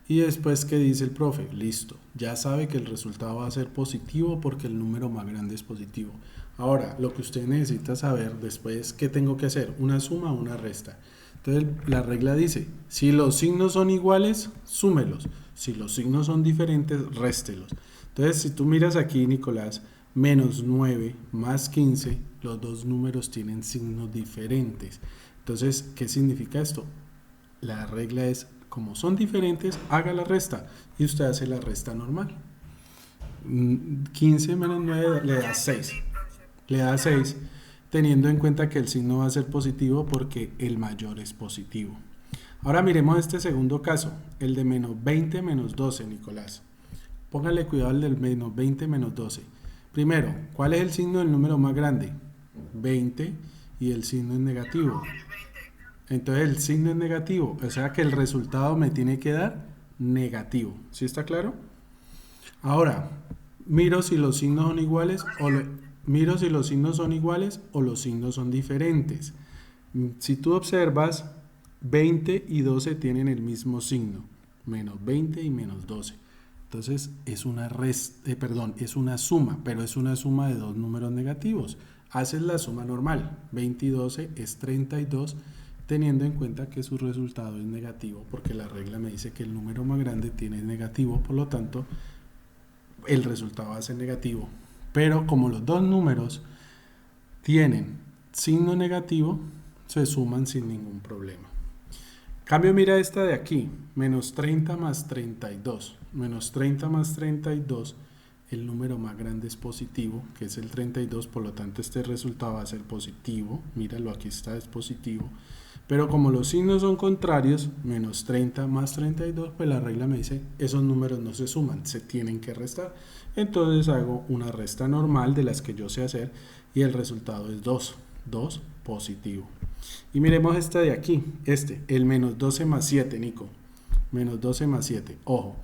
Y después, ¿qué dice el profe? Listo, ya sabe que el resultado va a ser positivo porque el número más grande es positivo. Ahora, lo que usted necesita saber después, ¿qué tengo que hacer? ¿Una suma o una resta? Entonces, la regla dice, si los signos son iguales, súmelos. Si los signos son diferentes, réstelos. Entonces, si tú miras aquí, Nicolás, menos 9 más 15, los dos números tienen signos diferentes. Entonces, ¿qué significa esto? La regla es, como son diferentes, haga la resta y usted hace la resta normal. 15 menos 9 le da 6. Le da 6, teniendo en cuenta que el signo va a ser positivo porque el mayor es positivo. Ahora miremos este segundo caso, el de menos 20 menos 12, Nicolás. Póngale cuidado al del menos 20 menos 12. Primero, ¿cuál es el signo del número más grande? 20, y el signo es negativo. Entonces el signo es negativo, o sea que el resultado me tiene que dar negativo. ¿Sí está claro? Ahora, miro si los signos son iguales o los signos son diferentes. Si tú observas, 20 y 12 tienen el mismo signo, menos 20 y menos 12. Entonces es una suma, pero es una suma de dos números negativos. Haces la suma normal, 20 y 12 es 32, teniendo en cuenta que su resultado es negativo, porque la regla me dice que el número más grande tiene negativo, por lo tanto el resultado va a ser negativo. Pero como los dos números tienen signo negativo, se suman sin ningún problema. Cambio, mira esta de aquí, menos 30 más 32. Menos 30 más 32 el número más grande es positivo, que es el 32, por lo tanto este resultado va a ser positivo. Míralo, aquí está, es positivo. Pero como los signos son contrarios, menos 30 más 32, pues la regla me dice, esos números no se suman, se tienen que restar. Entonces hago una resta normal de las que yo sé hacer y el resultado es 2 positivo. Y miremos esta de aquí, el menos 12 más 7, Nico. Menos 12 más 7, ojo.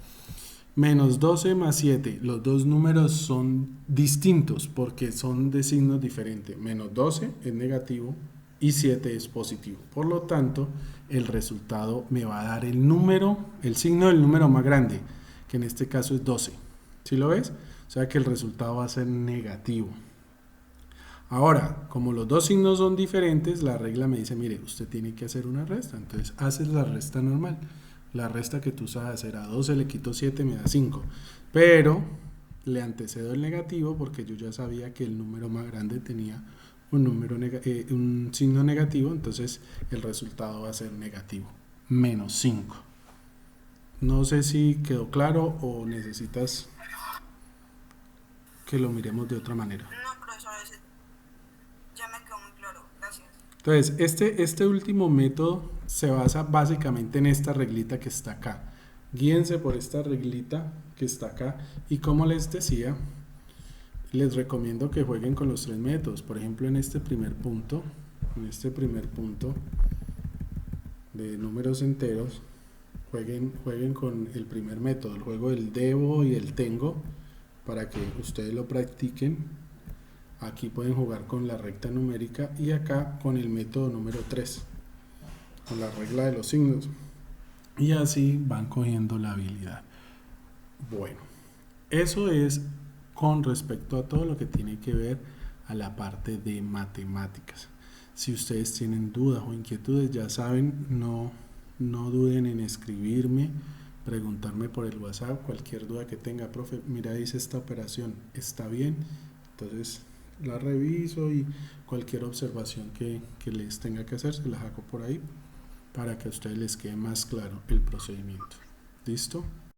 Menos 12 más 7, los dos números son distintos porque son de signos diferentes. Menos 12 es negativo y 7 es positivo. Por lo tanto, el resultado me va a dar el signo del número más grande, que en este caso es 12. ¿Sí lo ves? O sea que el resultado va a ser negativo. Ahora, como los dos signos son diferentes, la regla me dice, mire, usted tiene que hacer una resta. Entonces, haces la resta normal. La resta que tú sabes hacer, a 12 le quito 7, me da 5. Pero le antecedo el negativo porque yo ya sabía que el número más grande tenía un signo negativo, entonces el resultado va a ser negativo, menos 5. No sé si quedó claro o necesitas que lo miremos de otra manera. No, profesor, ya me quedó muy claro, gracias. Entonces, este último método se basa básicamente en esta reglita que está acá. Guíense por esta reglita que está acá y como les decía, les recomiendo que jueguen con los tres métodos. Por ejemplo, en este primer punto de números enteros, jueguen con el primer método, el juego del debo y el tengo, para que ustedes lo practiquen. Aquí pueden jugar con la recta numérica y acá con el método número 3, con la regla de los signos. Y así van cogiendo la habilidad. Bueno, eso es con respecto a todo lo que tiene que ver a la parte de matemáticas. Si ustedes tienen dudas o inquietudes, ya saben, no duden en escribirme, preguntarme por el WhatsApp, cualquier duda que tenga, profe, mira, dice esta operación, ¿está bien? Entonces la reviso y cualquier observación que les tenga que hacer, se las hago por ahí para que a ustedes les quede más claro el procedimiento. ¿Listo?